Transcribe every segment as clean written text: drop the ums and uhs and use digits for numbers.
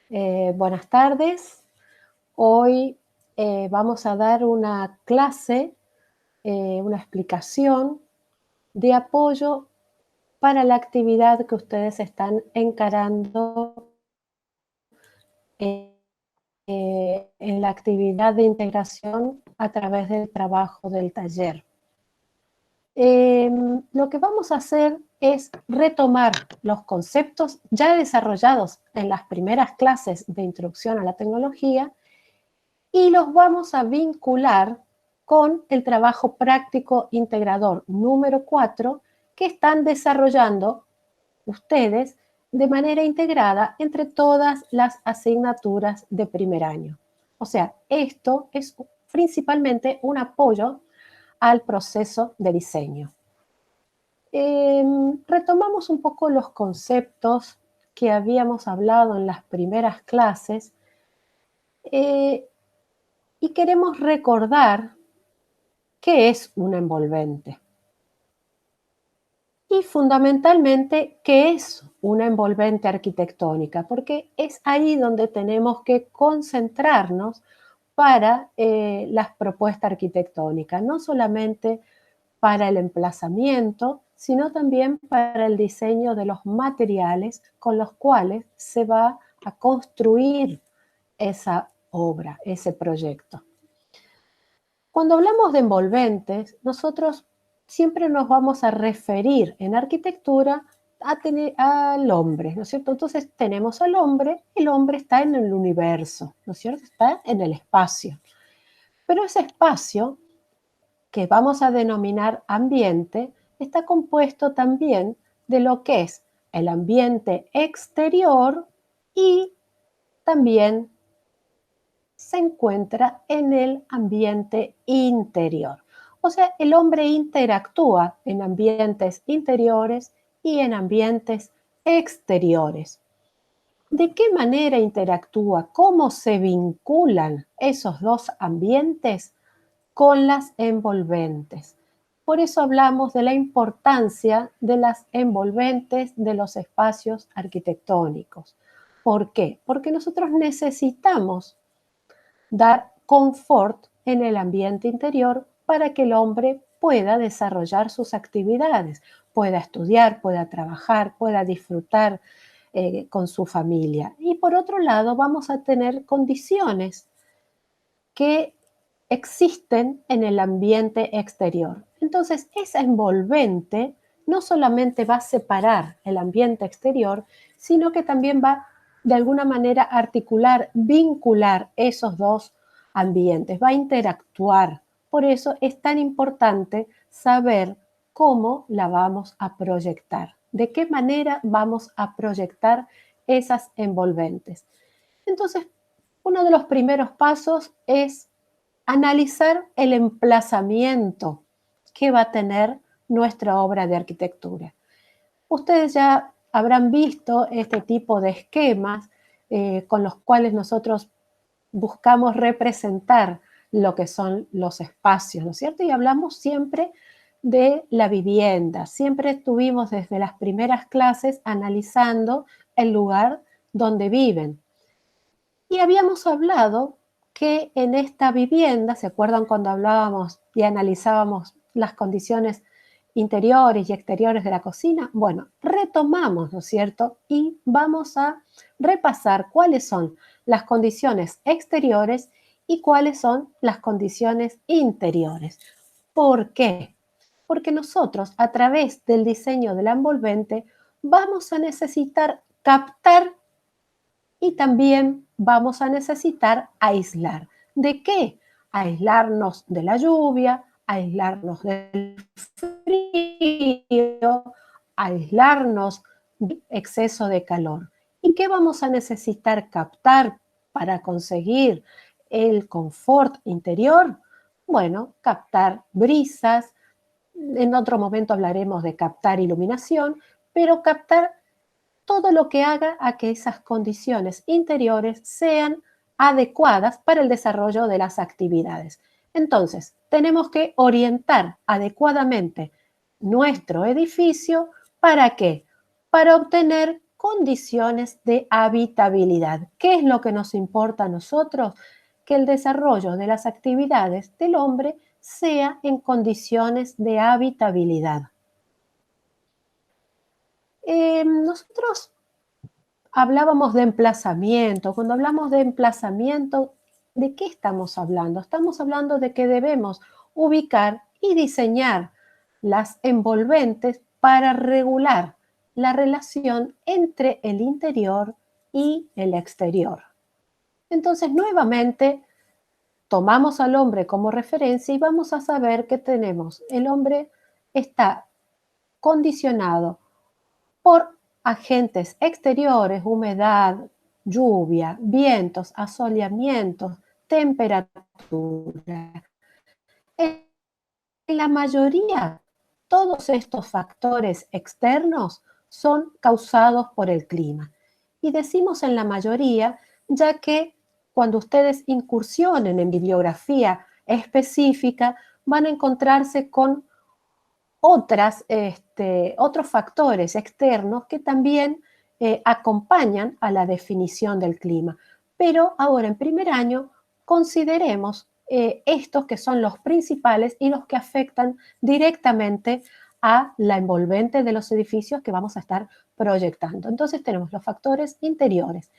Buenas tardes. Hoy vamos a dar una clase, una explicación de apoyo para la actividad que ustedes están encarando eh, en la actividad de integración a través del trabajo del taller. Lo que vamos a hacer es retomar los conceptos ya desarrollados en las primeras clases de introducción a la tecnología y los vamos a vincular con el trabajo práctico integrador número 4 que están desarrollando ustedes de manera integrada entre todas las asignaturas de primer año. O sea, esto es principalmente un apoyo al proceso de diseño. Retomamos un poco los conceptos que habíamos hablado en las primeras clases y queremos recordar qué es una envolvente y fundamentalmente qué es una envolvente arquitectónica, porque es ahí donde tenemos que concentrarnos para las propuestas arquitectónicas, no solamente para el emplazamiento, sino también para el diseño de los materiales con los cuales se va a construir esa obra, ese proyecto. Cuando hablamos de envolventes, nosotros siempre nos vamos a referir en arquitectura al hombre, ¿no es cierto? Entonces tenemos al hombre, el hombre está en el universo, ¿no es cierto? Está en el espacio. Pero ese espacio, que vamos a denominar ambiente, está compuesto también de lo que es el ambiente exterior y también se encuentra en el ambiente interior. O sea, el hombre interactúa en ambientes interiores y en ambientes exteriores. ¿De qué manera interactúa? ¿Cómo se vinculan esos dos ambientes con las envolventes? Por eso hablamos de la importancia de las envolventes de los espacios arquitectónicos. ¿Por qué? Porque nosotros necesitamos dar confort en el ambiente interior para que el hombre pueda desarrollar sus actividades, pueda estudiar, pueda trabajar, pueda disfrutar con su familia. Y por otro lado, vamos a tener condiciones que existen en el ambiente exterior. Entonces, esa envolvente no solamente va a separar el ambiente exterior, sino que también va de alguna manera articular, vincular esos dos ambientes, va a interactuar. Por eso es tan importante saber cómo la vamos a proyectar, de qué manera vamos a proyectar esas envolventes. Entonces, uno de los primeros pasos es analizar el emplazamiento que va a tener nuestra obra de arquitectura. Ustedes ya habrán visto este tipo de esquemas con los cuales nosotros buscamos representar lo que son los espacios, ¿no es cierto? Y hablamos siempre de la vivienda. Siempre estuvimos desde las primeras clases analizando el lugar donde viven. Y habíamos hablado que en esta vivienda, ¿se acuerdan cuando hablábamos y analizábamos las condiciones interiores y exteriores de la cocina? Bueno, retomamos, ¿no es cierto? Y vamos a repasar cuáles son las condiciones exteriores y cuáles son las condiciones interiores. ¿Por qué? Porque nosotros, a través del diseño de la envolvente, vamos a necesitar captar y también vamos a necesitar aislar. ¿De qué? Aislarnos de la lluvia, aislarnos del frío, aislarnos del exceso de calor. ¿Y qué vamos a necesitar captar para conseguir el confort interior? Bueno, captar brisas. En otro momento hablaremos de captar iluminación, pero captar todo lo que haga a que esas condiciones interiores sean adecuadas para el desarrollo de las actividades. Entonces, tenemos que orientar adecuadamente nuestro edificio. ¿Para qué? Para obtener condiciones de habitabilidad. ¿Qué es lo que nos importa a nosotros? Que el desarrollo de las actividades del hombre sea en condiciones de habitabilidad. Nosotros hablábamos de emplazamiento. Cuando hablamos de emplazamiento, ¿de qué estamos hablando? Estamos hablando de que debemos ubicar y diseñar las envolventes para regular la relación entre el interior y el exterior. Entonces, nuevamente, tomamos al hombre como referencia y vamos a saber que tenemos, el hombre está condicionado por agentes exteriores, humedad, lluvia, vientos, asoleamientos, temperatura. En la mayoría, todos estos factores externos son causados por el clima. Y decimos en la mayoría, ya que cuando ustedes incursionen en bibliografía específica, van a encontrarse con otros factores externos que también acompañan a la definición del clima. Pero ahora en primer año consideremos estos que son los principales y los que afectan directamente a la envolvente de los edificios que vamos a estar proyectando. Entonces tenemos los factores interiores.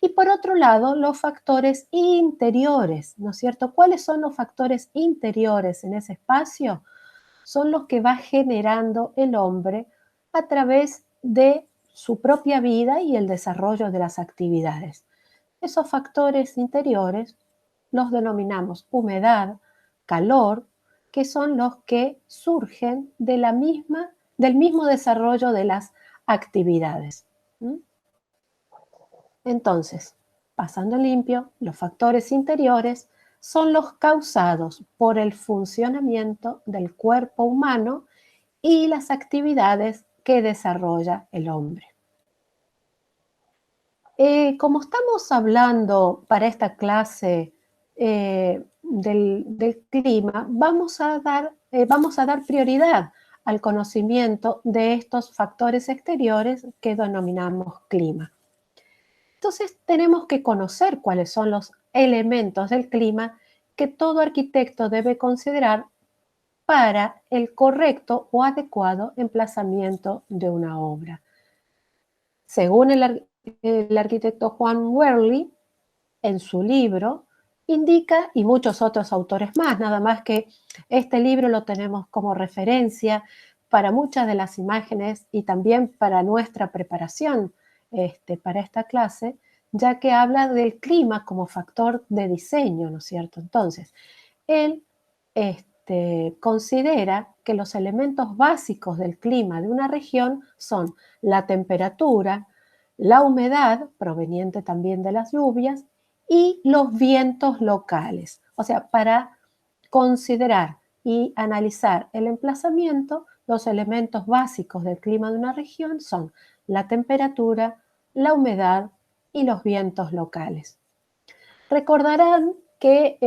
Y por otro lado, los factores interiores, ¿no es cierto? ¿Cuáles son los factores interiores en ese espacio? Son los que va generando el hombre a través de su propia vida y el desarrollo de las actividades. Esos factores interiores los denominamos humedad, calor, que son los que surgen de del mismo desarrollo de las actividades. Entonces, pasando limpio, los factores interiores son los causados por el funcionamiento del cuerpo humano y las actividades que desarrolla el hombre. Como estamos hablando para esta clase del clima, vamos a dar prioridad al conocimiento de estos factores exteriores que denominamos clima. Entonces tenemos que conocer cuáles son los elementos del clima que todo arquitecto debe considerar para el correcto o adecuado emplazamiento de una obra. Según el arquitecto Juan Wehrli, en su libro, indica, y muchos otros autores más, nada más que este libro lo tenemos como referencia para muchas de las imágenes y también para nuestra preparación para esta clase, ya que habla del clima como factor de diseño, ¿no es cierto? Entonces, él considera que los elementos básicos del clima de una región son la temperatura, la humedad, proveniente también de las lluvias, y los vientos locales. O sea, para considerar y analizar el emplazamiento, los elementos básicos del clima de una región son la temperatura, la humedad y los vientos locales. Recordarán que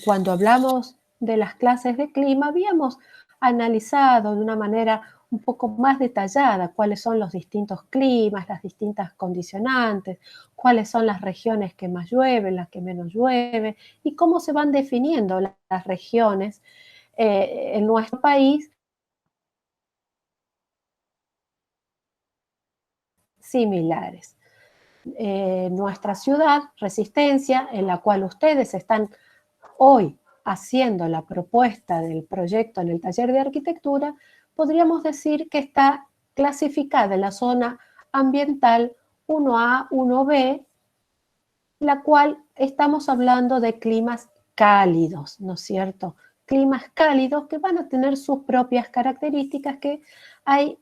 cuando hablamos de las clases de clima habíamos analizado de una manera un poco más detallada cuáles son los distintos climas, las distintas condicionantes, cuáles son las regiones que más llueven, las que menos llueve y cómo se van definiendo las regiones en nuestro país similares. Nuestra ciudad, Resistencia, en la cual ustedes están hoy haciendo la propuesta del proyecto en el taller de arquitectura, podríamos decir que está clasificada en la zona ambiental 1A, 1B, la cual estamos hablando de climas cálidos, ¿no es cierto? Climas cálidos que van a tener sus propias características, que hay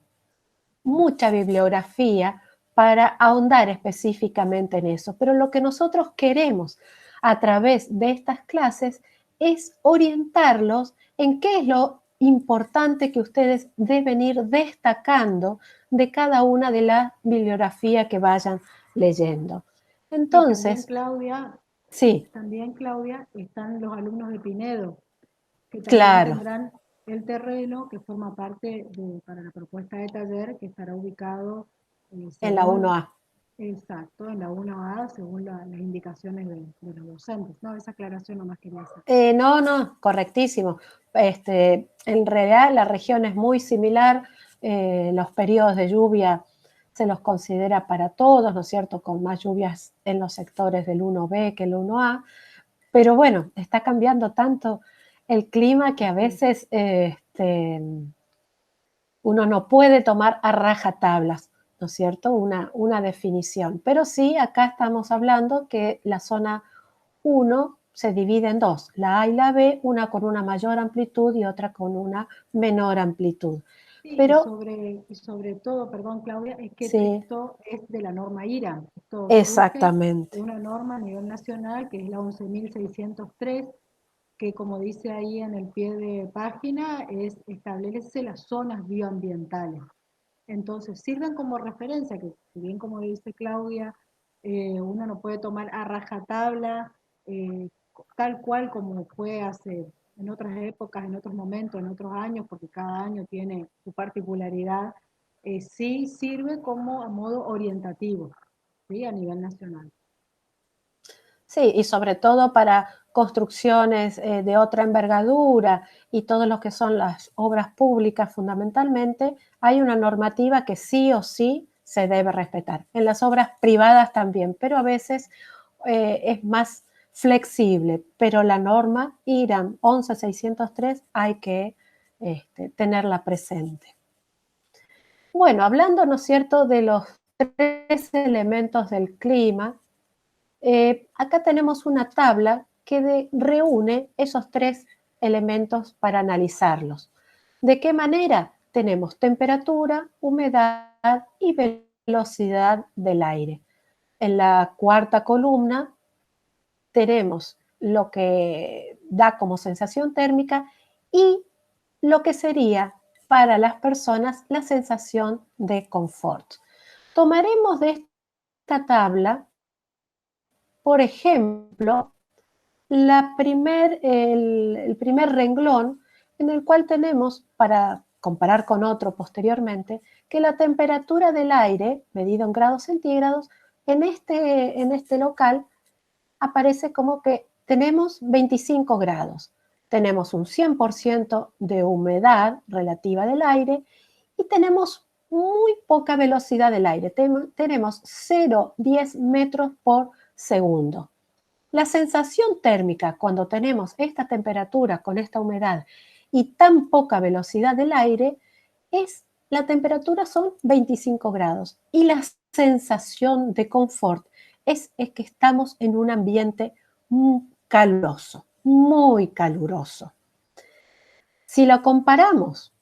mucha bibliografía para ahondar específicamente en eso, pero lo que nosotros queremos a través de estas clases es orientarlos en qué es lo importante que ustedes deben ir destacando de cada una de las bibliografías que vayan leyendo. Entonces, sí, también Claudia, están los alumnos de Pinedo, que también claro, tendrán el terreno que forma parte para la propuesta de taller que estará ubicado En la según, 1A. exacto, en la 1A, según las indicaciones de los docentes. No, esa aclaración nomás quería hacer. No, no, correctísimo. En realidad la región es muy similar, los periodos de lluvia se los considera para todos, ¿no es cierto?, con más lluvias en los sectores del 1B que el 1A, pero bueno, está cambiando tanto el clima que a veces uno no puede tomar a rajatablas, ¿no es cierto?, una definición. Pero sí, acá estamos hablando que la zona 1 se divide en dos, la A y la B, una con una mayor amplitud y otra con una menor amplitud. Sí, Pero y sobre todo, perdón Claudia, es que sí, esto es de la norma IRA. Esto surge de exactamente. una norma a nivel nacional que es la 11.603, que como dice ahí en el pie de página, establece las zonas bioambientales. Entonces, sirven como referencia, que si bien como dice Claudia, uno no puede tomar a rajatabla, eh, tal cual como fue hace, en otras épocas, en otros momentos, en otros años, porque cada año tiene su particularidad, sí sirve como a modo orientativo, ¿sí? A nivel nacional. Sí, y sobre todo para construcciones de otra envergadura y todo lo que son las obras públicas fundamentalmente, hay una normativa que sí o sí se debe respetar. En las obras privadas también, pero a veces es más flexible, pero la norma IRAM 11603 hay que tenerla presente. Bueno, hablando, ¿no es cierto?, de los tres elementos del clima, acá tenemos una tabla que reúne esos tres elementos para analizarlos. ¿De qué manera? Tenemos temperatura, humedad y velocidad del aire. En la cuarta columna tenemos lo que da como sensación térmica y lo que sería para las personas la sensación de confort. Tomaremos de esta tabla, por ejemplo, el primer renglón en el cual tenemos, para comparar con otro posteriormente, que la temperatura del aire, medida en grados centígrados, en este local aparece como que tenemos 25 grados, tenemos un 100% de humedad relativa del aire y tenemos muy poca velocidad del aire, tenemos 0,10 metros por segundo. La sensación térmica cuando tenemos esta temperatura con esta humedad y tan poca velocidad del aire es la temperatura son 25 grados y la sensación de confort es que estamos en un ambiente caluroso, muy caluroso. Si lo comparamos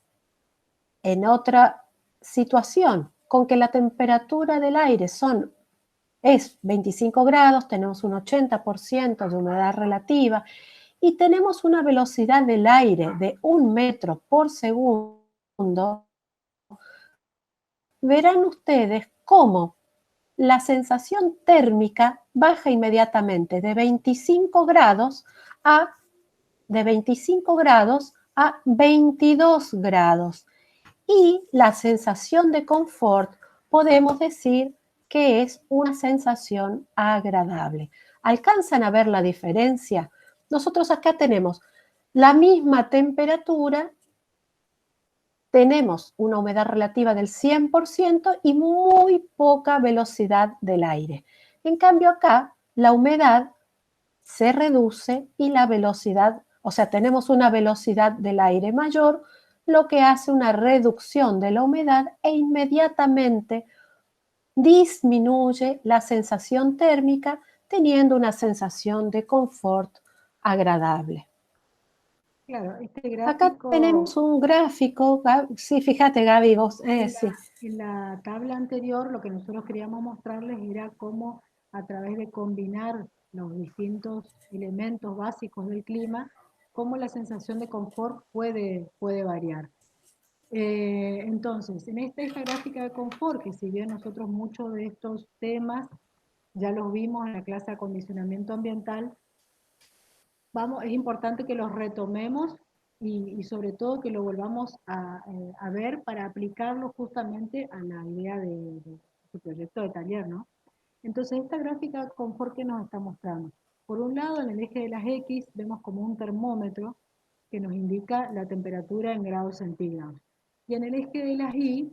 en otra situación con que la temperatura del aire es 25 grados, tenemos un 80% de humedad relativa y tenemos una velocidad del aire de 1 metro por segundo, verán ustedes cómo la sensación térmica baja inmediatamente de 25 grados a, de 25 grados a 22 grados. Y la sensación de confort podemos decir que es una sensación agradable. ¿Alcanzan a ver la diferencia? Nosotros acá tenemos la misma temperatura, tenemos una humedad relativa del 100% y muy poca velocidad del aire. En cambio acá, la humedad se reduce y la velocidad, o sea, tenemos una velocidad del aire mayor, lo que hace una reducción de la humedad e inmediatamente disminuye la sensación térmica, teniendo una sensación de confort agradable. Claro, este Acá gráfico tenemos un gráfico, sí, fíjate Gaby, vos, en sí, la tabla anterior, lo que nosotros queríamos mostrarles era cómo a través de combinar los distintos elementos básicos del clima, cómo la sensación de confort puede variar. Entonces, en esta gráfica de confort, que si bien nosotros muchos de estos temas ya los vimos en la clase de acondicionamiento ambiental, es importante que los retomemos y sobre todo que lo volvamos a ver para aplicarlo justamente a la idea su proyecto de taller, ¿no? Entonces, esta gráfica confort que nos está mostrando. Por un lado, en el eje de las X vemos como un termómetro que nos indica la temperatura en grados centígrados. Y en el eje de las Y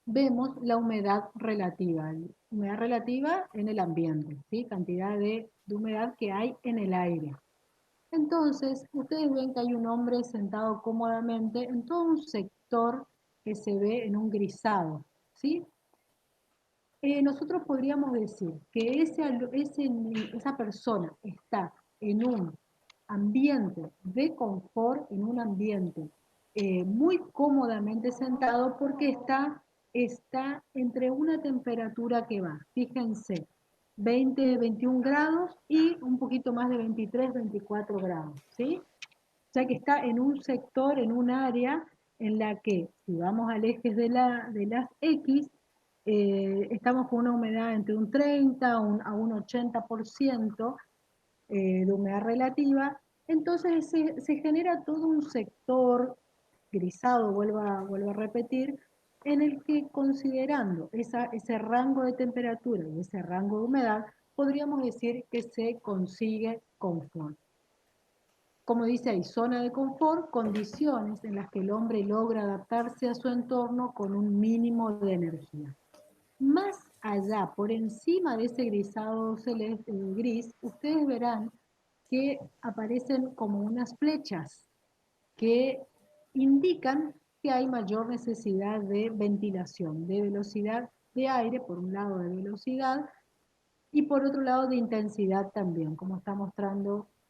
vemos la humedad relativa. Humedad relativa en el ambiente, ¿sí? Cantidad de humedad que hay en el aire. Entonces, ustedes ven que hay un hombre sentado cómodamente en todo un sector que se ve en un grisado, ¿sí? Nosotros podríamos decir que esa persona está en un ambiente de confort, en un ambiente muy cómodamente sentado porque está entre una temperatura que va, fíjense, 20, 21 grados y un poquito más de 23, 24 grados, ¿sí? Ya que está en un sector, en un área en la que, si vamos al eje de las X, estamos con una humedad entre un 30 a un 80% de humedad relativa, entonces se genera todo un sector grisado, vuelvo a repetir, en el que considerando ese rango de temperatura y ese rango de humedad, podríamos decir que se consigue confort. Como dice ahí, zona de confort, condiciones en las que el hombre logra adaptarse a su entorno con un mínimo de energía. Más allá, por encima de ese grisado celeste, gris, ustedes verán que aparecen como unas flechas que indican que hay mayor necesidad de ventilación, de velocidad de aire, por un lado de velocidad, y por otro lado de intensidad también, como estamos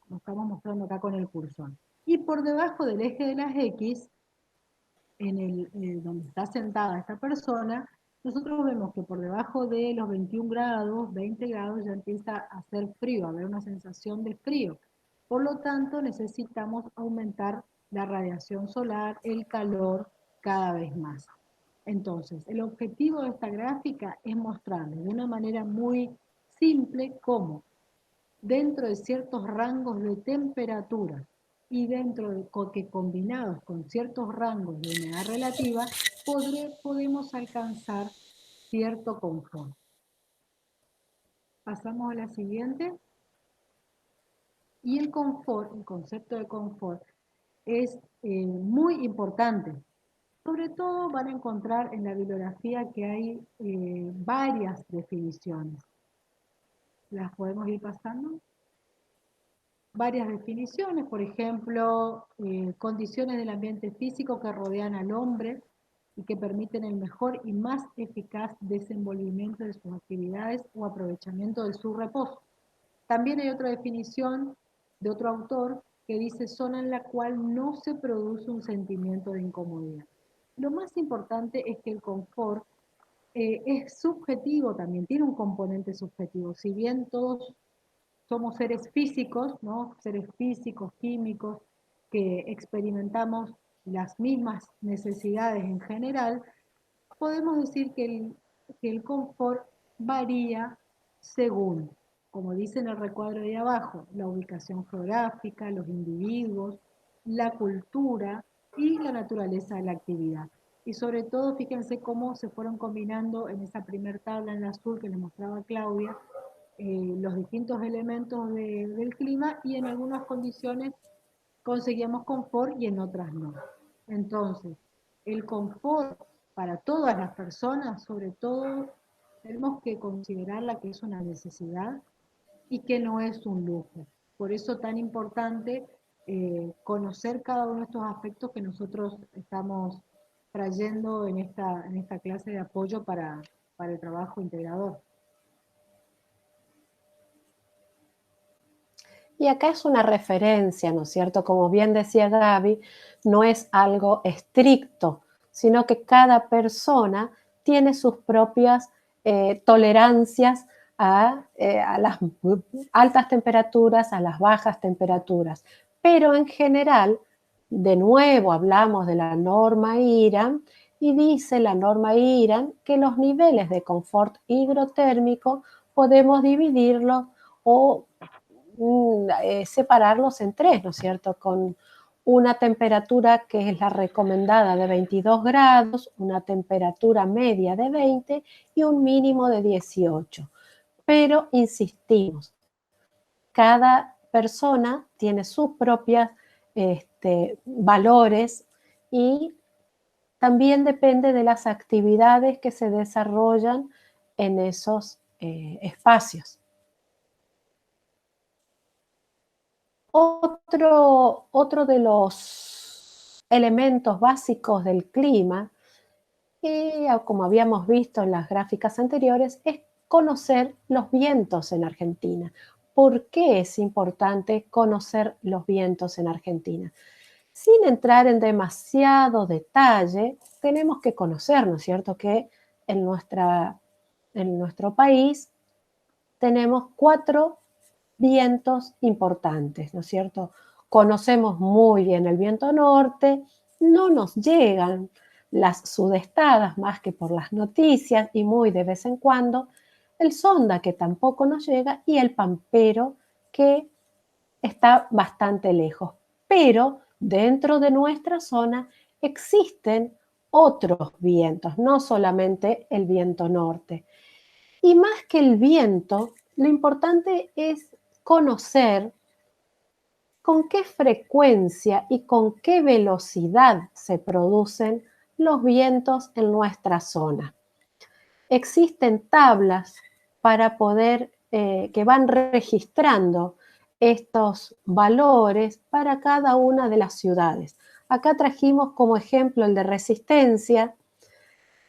mostrando acá con el cursor. Y por debajo del eje de las X, donde está sentada esta persona, nosotros vemos que por debajo de los 21 grados, 20 grados, ya empieza a hacer frío, a haber una sensación de frío. Por lo tanto, necesitamos aumentar la radiación solar, el calor cada vez más. Entonces, el objetivo de esta gráfica es mostrarles de una manera muy simple cómo dentro de ciertos rangos de temperatura y dentro de que combinados con ciertos rangos de humedad relativa, podemos alcanzar cierto confort. Pasamos a la siguiente. Y el confort, el concepto de confort, es muy importante. Sobre todo van a encontrar en la bibliografía que hay varias definiciones. ¿Las podemos ir pasando? Varias definiciones, por ejemplo, condiciones del ambiente físico que rodean al hombre y que permiten el mejor y más eficaz desenvolvimiento de sus actividades o aprovechamiento de su reposo. También hay otra definición de otro autor que dice zona en la cual no se produce un sentimiento de incomodidad. Lo más importante es que el confort es subjetivo también, tiene un componente subjetivo. Si bien todos somos seres físicos, ¿no? Seres físicos, químicos, que experimentamos las mismas necesidades en general, podemos decir que el confort varía según, como dice en el recuadro de abajo, la ubicación geográfica, los individuos, la cultura y la naturaleza de la actividad. Y sobre todo, fíjense cómo se fueron combinando en esa primera tabla en azul que les mostraba Claudia, los distintos elementos del clima y en algunas condiciones conseguíamos confort y en otras no. Entonces, el confort para todas las personas, sobre todo, tenemos que considerarla que es una necesidad y que no es un lujo. Por eso tan importante conocer cada uno de estos aspectos que nosotros estamos trayendo en esta clase de apoyo para el trabajo integrador. Y acá es una referencia, ¿no es cierto? Como bien decía Gaby, no es algo estricto, sino que cada persona tiene sus propias tolerancias a las altas temperaturas, a las bajas temperaturas. Pero en general, de nuevo hablamos de la norma IRAM y dice la norma IRAM que los niveles de confort higrotérmico podemos dividirlos o separarlos en tres, ¿no es cierto? Con una temperatura que es la recomendada de 22 grados, una temperatura media de 20 y un mínimo de 18. Pero insistimos, cada persona tiene sus propios valores y también depende de las actividades que se desarrollan en esos espacios. Otro de los elementos básicos del clima, como habíamos visto en las gráficas anteriores, es conocer los vientos en Argentina. ¿Por qué es importante conocer los vientos en Argentina? Sin entrar en demasiado detalle, tenemos que conocer, ¿no es cierto?, que en nuestro país tenemos 4 vientos importantes, ¿no es cierto? Conocemos muy bien el viento norte, no nos llegan las sudestadas más que por las noticias y muy de vez en cuando, el sonda que tampoco nos llega y el pampero que está bastante lejos. Pero dentro de nuestra zona existen otros vientos, no solamente el viento norte. Y más que el viento, lo importante es conocer con qué frecuencia y con qué velocidad se producen los vientos en nuestra zona. Existen tablas para poder, que van registrando estos valores para cada una de las ciudades. Acá trajimos como ejemplo el de Resistencia,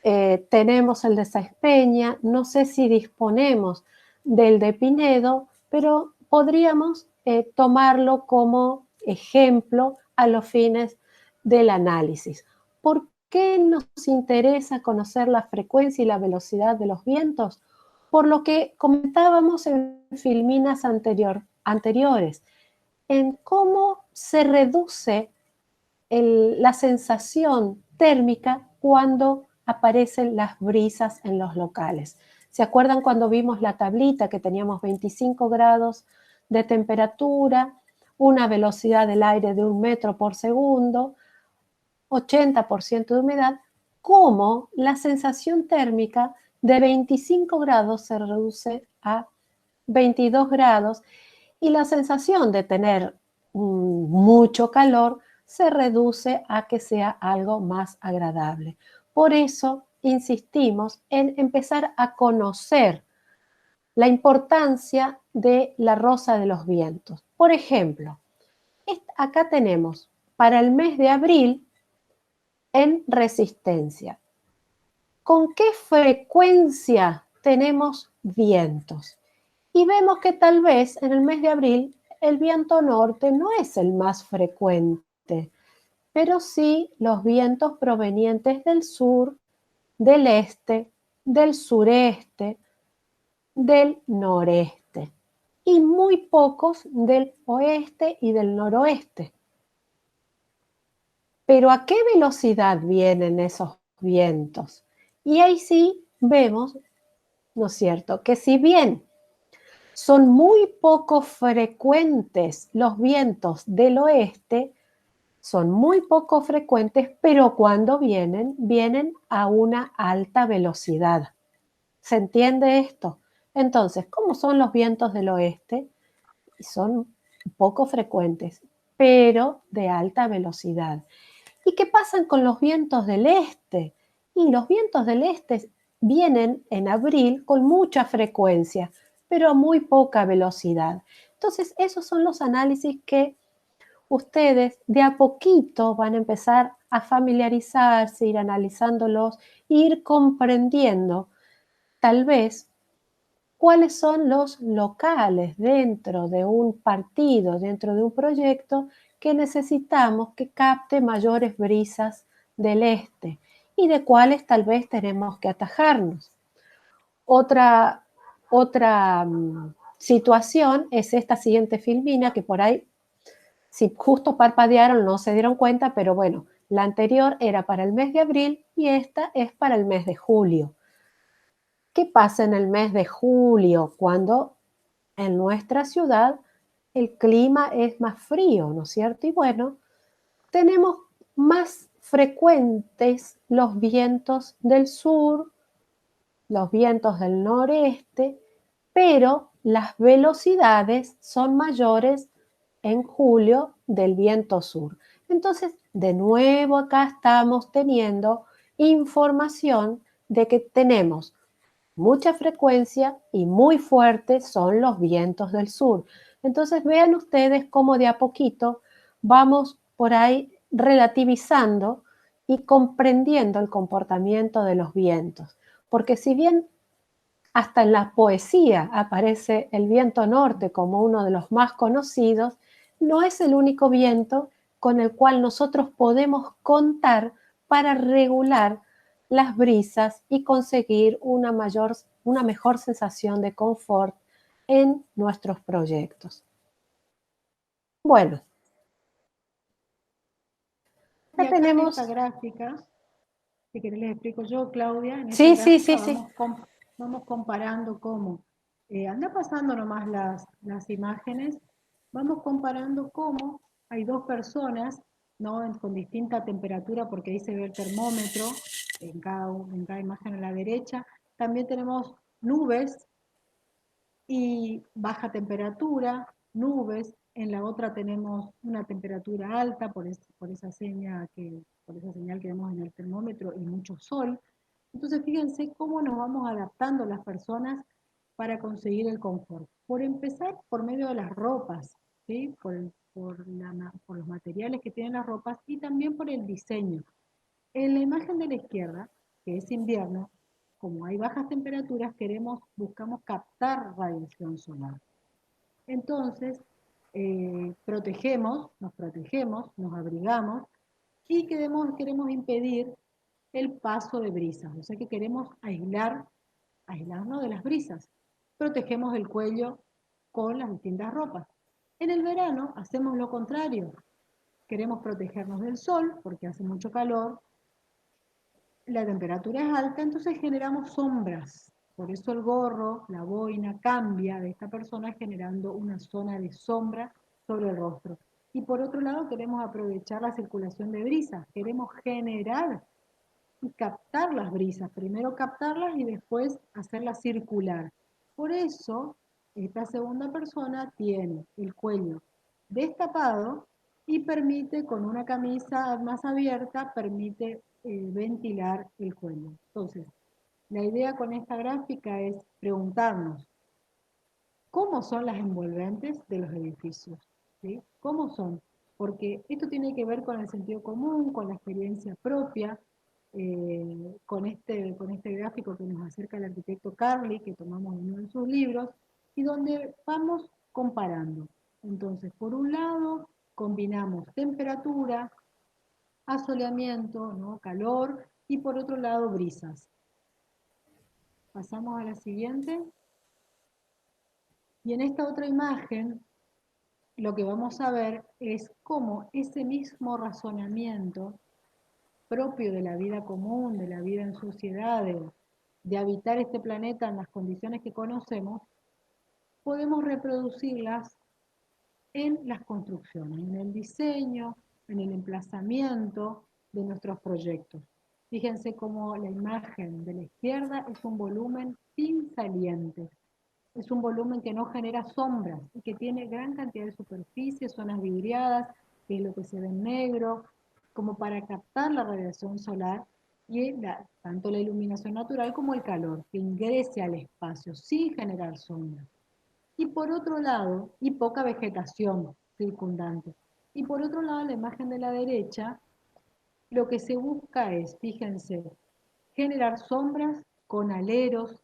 tenemos el de Sáenz Peña, no sé si disponemos del de Pinedo, pero podríamos tomarlo como ejemplo a los fines del análisis. ¿Por qué nos interesa conocer la frecuencia y la velocidad de los vientos? Por lo que comentábamos en filminas anteriores, en cómo se reduce la sensación térmica cuando aparecen las brisas en los locales. ¿Se acuerdan cuando vimos la tablita que teníamos 25 grados de temperatura, una velocidad del aire de 1 metro por segundo, 80% de humedad? ¿Cómo la sensación térmica de 25 grados se reduce a 22 grados y la sensación de tener mucho calor se reduce a que sea algo más agradable? Por eso insistimos en empezar a conocer la importancia de la rosa de los vientos. Por ejemplo, acá tenemos para el mes de abril en Resistencia. ¿Con qué frecuencia tenemos vientos? Y vemos que tal vez en el mes de abril el viento norte no es el más frecuente, pero sí los vientos provenientes del sur, del este, del sureste, del noreste y muy pocos del oeste y del noroeste. Pero ¿a qué velocidad vienen esos vientos? Y ahí sí vemos, ¿no es cierto?, que si bien son muy poco frecuentes los vientos del oeste, son muy poco frecuentes, pero cuando vienen, vienen a una alta velocidad. ¿Se entiende esto? Entonces, ¿cómo son los vientos del oeste? Son poco frecuentes, pero de alta velocidad. ¿Y qué pasa con los vientos del este? Y los vientos del este vienen en abril con mucha frecuencia, pero a muy poca velocidad. Entonces, esos son los análisis que ustedes de a poquito van a empezar a familiarizarse, ir analizándolos, ir comprendiendo tal vez cuáles son los locales dentro de un partido, dentro de un proyecto que necesitamos que capte mayores brisas del este y de cuáles tal vez tenemos que atajarnos. Otra situación es esta siguiente filmina que por ahí, si justo parpadearon, no se dieron cuenta, pero bueno, la anterior era para el mes de abril y esta es para el mes de julio. ¿Qué pasa en el mes de julio cuando en nuestra ciudad el clima es más frío, ¿no es cierto? Y bueno, tenemos más frecuentes los vientos del sur, los vientos del noreste, pero las velocidades son mayores en julio del viento sur. Entonces, de nuevo acá estamos teniendo información de que tenemos mucha frecuencia y muy fuertes son los vientos del sur. Entonces, vean ustedes cómo de a poquito vamos por ahí relativizando y comprendiendo el comportamiento de los vientos. Porque si bien hasta en la poesía aparece el viento norte como uno de los más conocidos, no es el único viento con el cual nosotros podemos contar para regular las brisas y conseguir una mejor sensación de confort en nuestros proyectos. Bueno, Y ya acá en esta tenemos... gráfica, si querés les explico yo, Claudia, en esta Sí, sí, sí, gráfica sí. vamos comparando cómo, anda pasando nomás las imágenes, vamos comparando cómo hay dos personas, ¿no? Con distinta temperatura, porque ahí se ve el termómetro en cada imagen a la derecha. También tenemos nubes y baja temperatura, nubes, en la otra tenemos una temperatura alta por esa por esa señal que vemos en el termómetro y mucho sol. Entonces fíjense cómo nos vamos adaptando las personas para conseguir el confort. Por empezar, por medio de las ropas, ¿sí? Por los materiales que tienen las ropas y también por el diseño. En la imagen de la izquierda, que es invierno, como hay bajas temperaturas, buscamos captar radiación solar. Entonces, nos protegemos, nos abrigamos y queremos impedir el paso de brisas. O sea que queremos aislarnos de las brisas. Protegemos el cuello con las distintas ropas. En el verano hacemos lo contrario. Queremos protegernos del sol porque hace mucho calor, la temperatura es alta, entonces generamos sombras. Por eso el gorro, la boina cambia de esta persona generando una zona de sombra sobre el rostro. Y por otro lado queremos aprovechar la circulación de brisas, queremos generar y captar las brisas, primero captarlas y después hacerlas circular. Por eso esta segunda persona tiene el cuello destapado y permite, con una camisa más abierta, permite ventilar el cuello. Entonces, la idea con esta gráfica es preguntarnos, ¿cómo son las envolventes de los edificios? ¿Sí? ¿Cómo son? Porque esto tiene que ver con el sentido común, con la experiencia propia, con este gráfico que nos acerca el arquitecto Carli, que tomamos en uno de sus libros, y donde vamos comparando. Entonces, por un lado, combinamos temperatura, asoleamiento, ¿no? Calor, y por otro lado, brisas. Pasamos a la siguiente. Y en esta otra imagen, lo que vamos a ver es cómo ese mismo razonamiento propio de la vida común, de la vida en sociedad, de habitar este planeta en las condiciones que conocemos, podemos reproducirlas en las construcciones, en el diseño, en el emplazamiento de nuestros proyectos. Fíjense cómo la imagen de la izquierda es un volumen sin salientes. Es un volumen que no genera sombras y que tiene gran cantidad de superficies, zonas vidriadas, que es lo que se ve en negro, como para captar la radiación solar y tanto la iluminación natural como el calor, que ingrese al espacio sin generar sombras. Y por otro lado, y poca vegetación circundante. Y por otro lado, la imagen de la derecha, lo que se busca es, fíjense, generar sombras con aleros,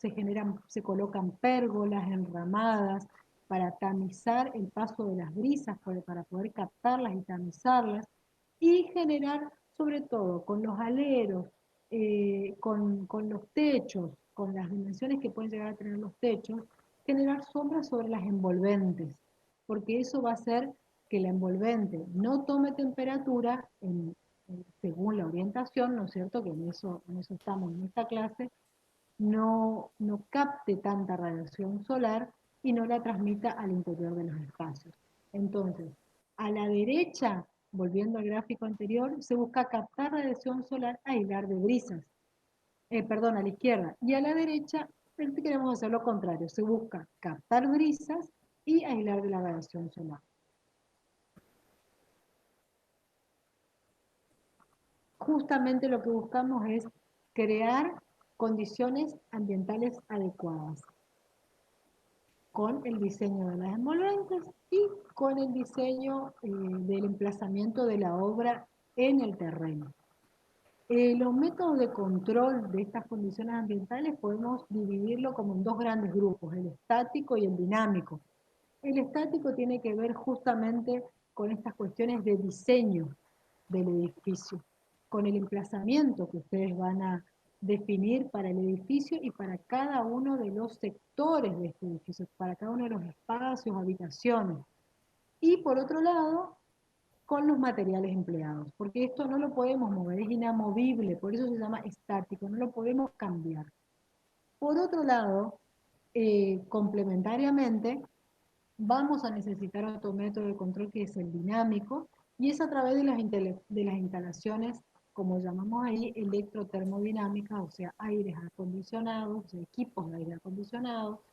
se colocan pérgolas enramadas para tamizar el paso de las brisas, para poder captarlas y tamizarlas, y generar, sobre todo, con los aleros, con los techos, con las dimensiones que pueden llegar a tener los techos, generar sombras sobre las envolventes, porque eso va a hacer que la envolvente no tome temperatura según la orientación, ¿no es cierto? Que en eso estamos en esta clase, no capte tanta radiación solar y no la transmita al interior de los espacios. Entonces, a la derecha volviendo al gráfico anterior, se busca captar radiación solar a aislar de brisas. Perdón, a la izquierda. Y a la derecha queremos hacer lo contrario. Se busca captar brisas y aislar de la radiación solar. Justamente lo que buscamos es crear condiciones ambientales adecuadas con el diseño de las envolventes y con el diseño del emplazamiento de la obra en el terreno. Los métodos de control de estas condiciones ambientales podemos dividirlo como en dos grandes grupos, el estático y el dinámico. El estático tiene que ver justamente con estas cuestiones de diseño del edificio, con el emplazamiento que ustedes van a definir para el edificio y para cada uno de los sectores de este edificio, para cada uno de los espacios, habitaciones. Y por otro lado, con los materiales empleados, porque esto no lo podemos mover, es inamovible, por eso se llama estático, no lo podemos cambiar. Por otro lado, complementariamente, vamos a necesitar otro método de control que es el dinámico, y es a través de las instalaciones, como llamamos ahí, electrotermodinámicas, o sea, aires acondicionados, equipos de aire acondicionado,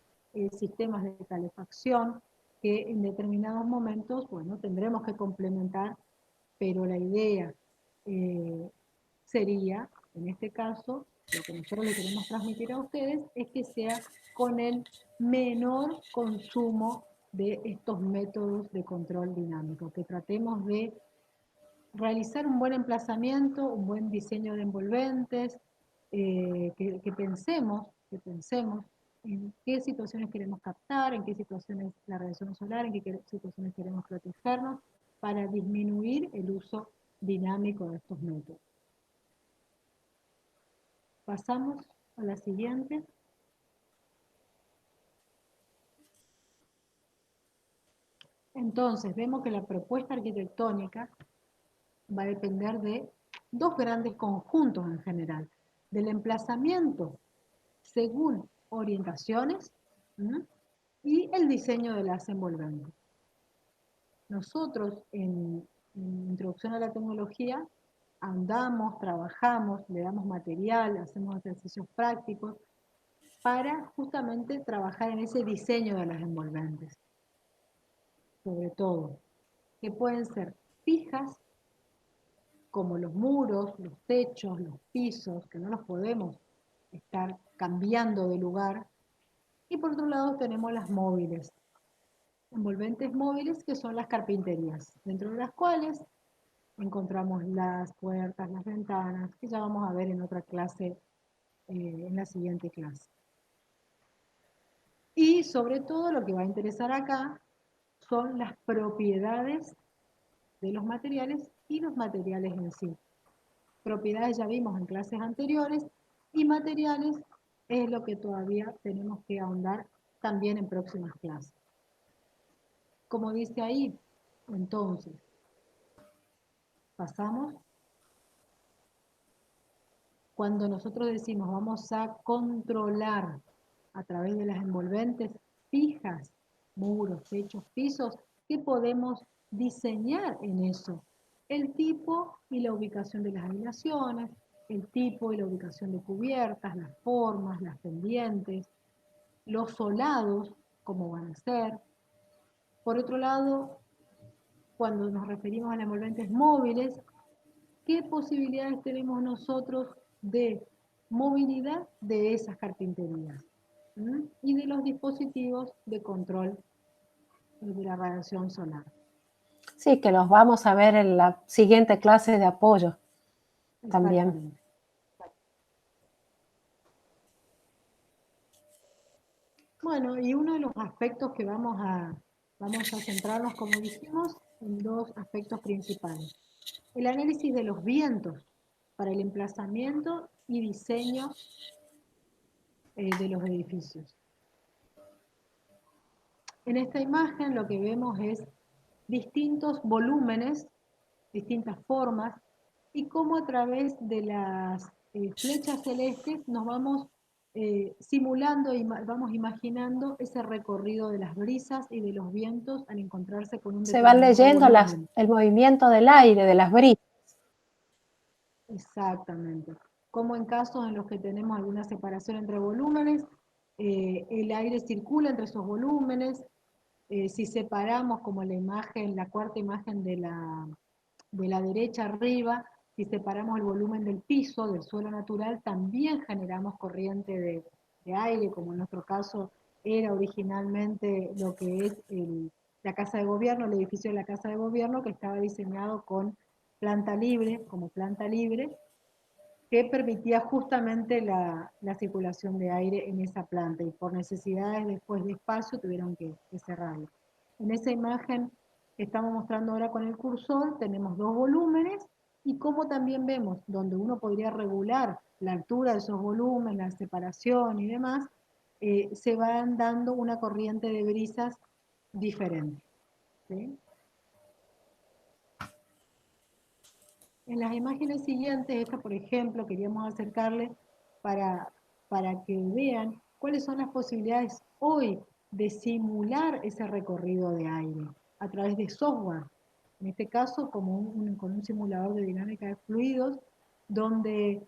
sistemas de calefacción, que en determinados momentos, bueno, tendremos que complementar, pero la idea eh, sería, en este caso, lo que nosotros le queremos transmitir a ustedes es que sea con el menor consumo de estos métodos de control dinámico, que tratemos de realizar un buen emplazamiento, un buen diseño de envolventes, que pensemos en qué situaciones queremos captar, en qué situaciones la radiación solar, en qué situaciones queremos protegernos, para disminuir el uso dinámico de estos métodos. Pasamos a la siguiente. Entonces, vemos que la propuesta arquitectónica va a depender de dos grandes conjuntos en general, del emplazamiento según orientaciones, ¿m? Y el diseño de las envolventes. Nosotros en Introducción a la Tecnología andamos, trabajamos, le damos material, hacemos ejercicios prácticos para justamente trabajar en ese diseño de las envolventes, sobre todo, que pueden ser fijas, como los muros, los techos, los pisos, que no los podemos estar cambiando de lugar. Y por otro lado tenemos las móviles, envolventes móviles, que son las carpinterías, dentro de las cuales encontramos las puertas, las ventanas, que ya vamos a ver en otra clase, en la siguiente clase. Y sobre todo lo que va a interesar acá son las propiedades de los materiales y los materiales en sí. Propiedades ya vimos en clases anteriores, y materiales es lo que todavía tenemos que ahondar también en próximas clases. Como dice ahí, entonces, pasamos, cuando nosotros decimos vamos a controlar a través de las envolventes fijas, muros, techos, pisos, ¿qué podemos diseñar en eso? El tipo y la ubicación de las aislaciones, el tipo y la ubicación de cubiertas, las formas, las pendientes, los solados, cómo van a ser. Por otro lado, cuando nos referimos a las envolventes móviles, ¿qué posibilidades tenemos nosotros de movilidad de esas carpinterías? ¿Mm? Y de los dispositivos de control de la radiación solar. Sí, que los vamos a ver en la siguiente clase de apoyo también. Exactamente. Bueno, y uno de los aspectos que vamos a centrarnos, como dijimos, en dos aspectos principales. El análisis de los vientos para el emplazamiento y diseño de los edificios. En esta imagen lo que vemos es distintos volúmenes, distintas formas, y cómo a través de las flechas celestes nos vamos simulando y vamos imaginando ese recorrido de las brisas y de los vientos al encontrarse con un Se van determinado leyendo volumen. el movimiento del aire, de las brisas. Exactamente. Como en casos en los que tenemos alguna separación entre volúmenes, el aire circula entre esos volúmenes. Si separamos como la imagen, la cuarta imagen de la derecha arriba, si separamos el volumen del piso, del suelo natural, también generamos corriente de aire, como en nuestro caso era originalmente lo que es la Casa de Gobierno, el edificio de la Casa de Gobierno, que estaba diseñado con planta libre, como planta libre, que permitía justamente la circulación de aire en esa planta y por necesidades después de espacio tuvieron que cerrarlo. En esa imagen que estamos mostrando ahora con el cursor tenemos dos volúmenes y como también vemos donde uno podría regular la altura de esos volúmenes, la separación y demás, se van dando una corriente de brisas diferente. ¿Sí? En las imágenes siguientes, esta por ejemplo, queríamos acercarle para, para que vean cuáles son las posibilidades hoy de simular ese recorrido de aire a través de software. En este caso, con un simulador de dinámica de fluidos, donde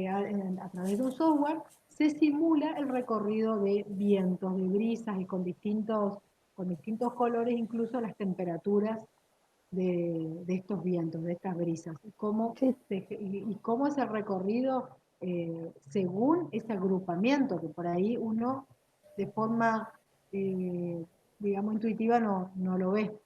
a través de un software se simula el recorrido de vientos, de brisas y con distintos colores, incluso las temperaturas de estos vientos, de estas brisas, Sí. y cómo es el recorrido según ese agrupamiento, que por ahí uno de forma, digamos, intuitiva no lo ve.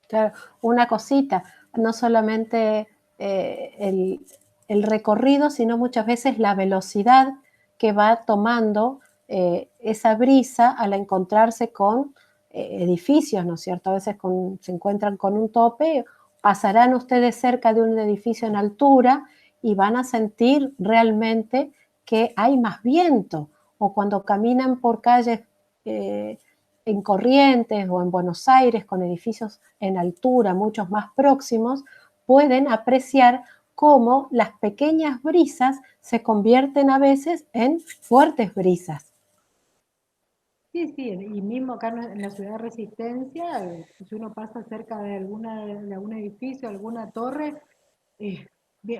Claro, una cosita, no solamente el recorrido, sino muchas veces la velocidad que va tomando esa brisa al encontrarse con edificios, ¿no es cierto? A veces se encuentran con un tope, pasarán ustedes cerca de un edificio en altura y van a sentir realmente que hay más viento, o cuando caminan por calles en Corrientes o en Buenos Aires con edificios en altura, muchos más próximos, pueden apreciar cómo las pequeñas brisas se convierten a veces en fuertes brisas. Sí, sí, y mismo acá en la ciudad de Resistencia, si uno pasa cerca de de algún edificio, alguna torre, eh,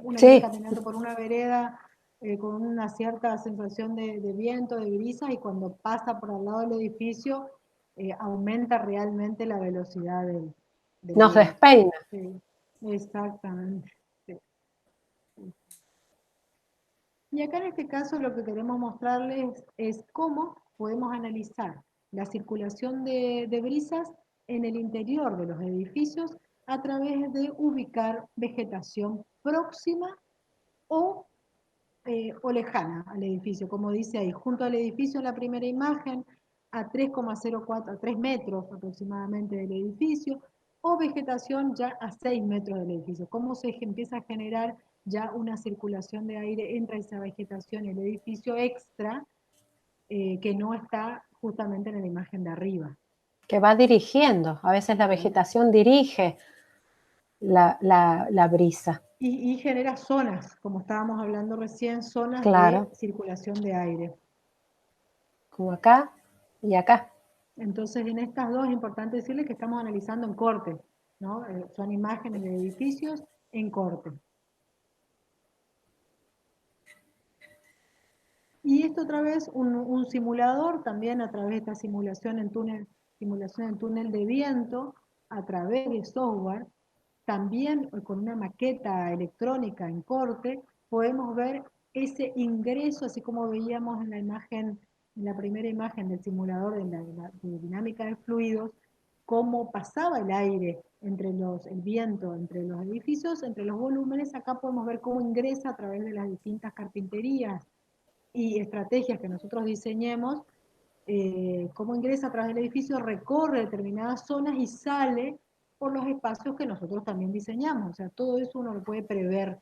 uno viene Sí, caminando por una vereda con una cierta sensación de viento, de brisa, y cuando pasa por al lado del edificio, aumenta realmente la velocidad del nos viento. despeina. Sí, exactamente. Sí. Y acá en este caso lo que queremos mostrarles es cómo podemos analizar la circulación de brisas en el interior de los edificios a través de ubicar vegetación próxima o, o lejana al edificio, como dice ahí, junto al edificio en la primera imagen, a 3,04, a 3 metros aproximadamente del edificio, o vegetación ya a 6 metros del edificio. Cómo se empieza a generar ya una circulación de aire entre esa vegetación y el edificio extra que no está justamente en la imagen de arriba. Que va dirigiendo, a veces la ¿Sí? vegetación dirige la brisa. Y genera zonas, como estábamos hablando recién, zonas de Claro, circulación de aire. como acá y acá. Entonces, en estas dos es importante decirles que estamos analizando en corte, ¿no? Son imágenes de edificios en corte. Y esto otra vez, un simulador, también a través de esta simulación en túnel de viento, a través de software, también con una maqueta electrónica en corte, podemos ver ese ingreso, así como veíamos en la imagen, en la primera imagen del simulador de dinámica de fluidos, cómo pasaba el aire el viento entre los edificios, entre los volúmenes. Acá podemos ver cómo ingresa a través de las distintas carpinterías y estrategias que nosotros diseñemos, cómo ingresa a través del edificio, recorre determinadas zonas y sale por los espacios que nosotros también diseñamos. O sea, todo eso uno lo puede prever.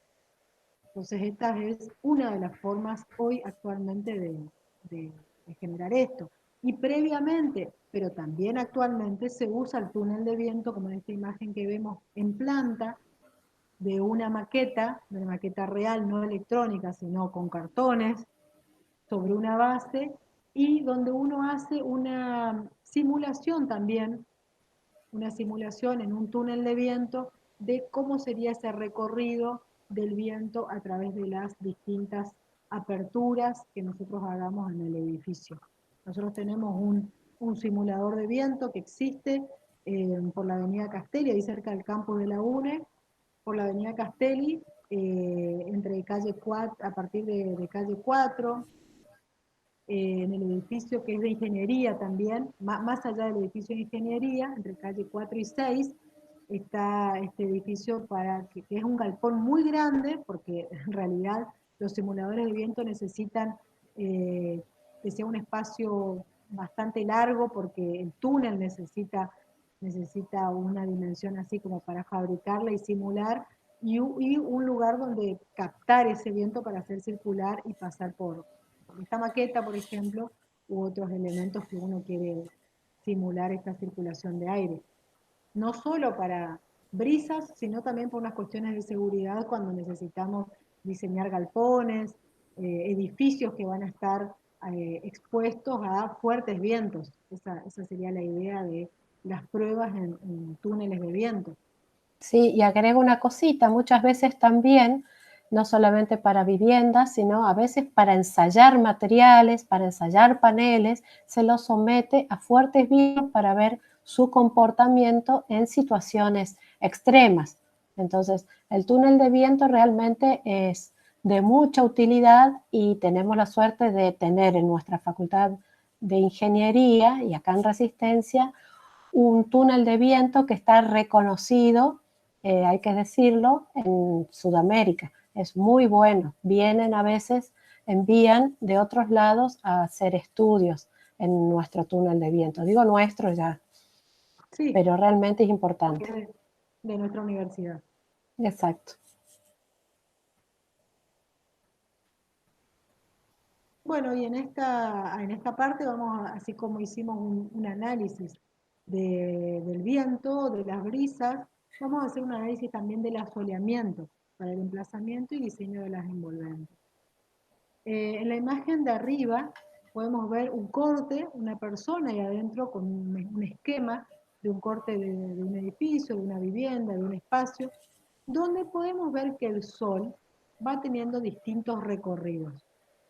Entonces, esta es una de las formas hoy actualmente de generar esto. Y previamente, pero también actualmente, se usa el túnel de viento, como en esta imagen que vemos en planta, de una maqueta real, no electrónica, sino con cartones, sobre una base y donde uno hace una simulación también, una simulación en un túnel de viento de cómo sería ese recorrido del viento a través de las distintas aperturas que nosotros hagamos en el edificio. Nosotros tenemos un simulador de viento que existe por la avenida Castelli, ahí cerca del campus de la UNE, por la avenida Castelli, entre calle 4, a partir de calle 4, en el edificio que es de ingeniería también, más allá del edificio de ingeniería, entre calle 4 y 6, está este edificio que es un galpón muy grande, porque en realidad los simuladores de viento necesitan que sea un espacio bastante largo, porque el túnel necesita una dimensión así como para fabricarla y simular, y un lugar donde captar ese viento para hacer circular y pasar por esta maqueta, por ejemplo, u otros elementos que uno quiere simular esta circulación de aire. No solo para brisas, sino también por unas cuestiones de seguridad cuando necesitamos diseñar galpones, edificios que van a estar expuestos a fuertes vientos. Esa sería la idea de las pruebas en túneles de viento. Sí, y agrego una cosita, muchas veces también, no solamente para viviendas, sino a veces para ensayar materiales, para ensayar paneles, se los somete a fuertes vientos para ver su comportamiento en situaciones extremas. Entonces, el túnel de viento realmente es de mucha utilidad y tenemos la suerte de tener en nuestra facultad de ingeniería y acá en Resistencia un túnel de viento que está reconocido, hay que decirlo, en Sudamérica. Es muy bueno. Vienen a veces, envían de otros lados a hacer estudios en nuestro túnel de viento. Digo nuestro ya, Sí, pero realmente es que importante. es de nuestra universidad. Exacto. Bueno, y en esta parte vamos, así como hicimos un análisis del viento, de las brisas, vamos a hacer un análisis también del asoleamiento para el emplazamiento y diseño de las envolventes. En la imagen de arriba podemos ver un corte, una persona ahí adentro con un esquema de un corte de un edificio, de una vivienda, de un espacio, donde podemos ver que el sol va teniendo distintos recorridos.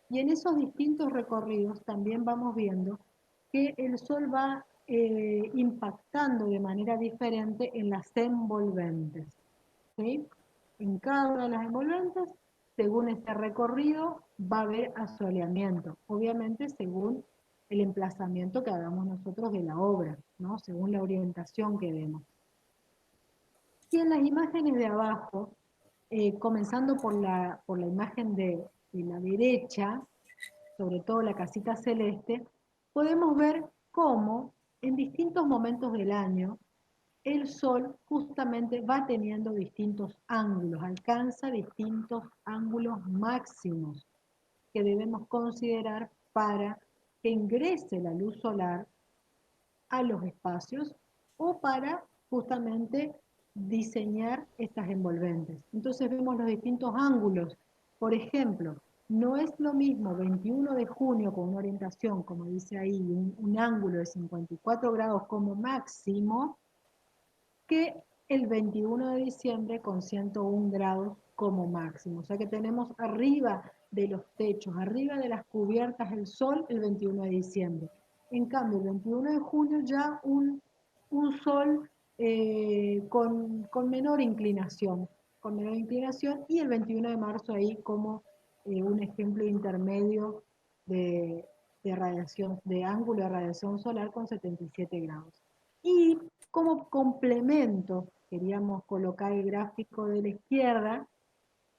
Y en esos distintos recorridos también vamos viendo que el sol va impactando de manera diferente en las envolventes. ¿Sí? En cada una de las envolventes, según este recorrido, va a haber asoleamiento. Obviamente según el emplazamiento que hagamos nosotros de la obra, ¿no? Según la orientación que demos. Y en las imágenes de abajo, comenzando por la imagen de la derecha, sobre todo la casita celeste, podemos ver cómo en distintos momentos del año el Sol justamente va teniendo distintos ángulos, alcanza distintos ángulos máximos que debemos considerar para que ingrese la luz solar a los espacios o para justamente diseñar estas envolventes. Entonces vemos los distintos ángulos. Por ejemplo, no es lo mismo 21 de junio con una orientación, como dice ahí, un ángulo de 54 grados como máximo, que el 21 de diciembre con 101 grados como máximo. O sea que tenemos arriba de los techos, arriba de las cubiertas el sol el 21 de diciembre. En cambio, el 21 de junio ya un sol con menor inclinación, y el 21 de marzo ahí como un ejemplo intermedio de, de radiación, de ángulo de radiación solar con 77 grados. Y como complemento, queríamos colocar el gráfico de la izquierda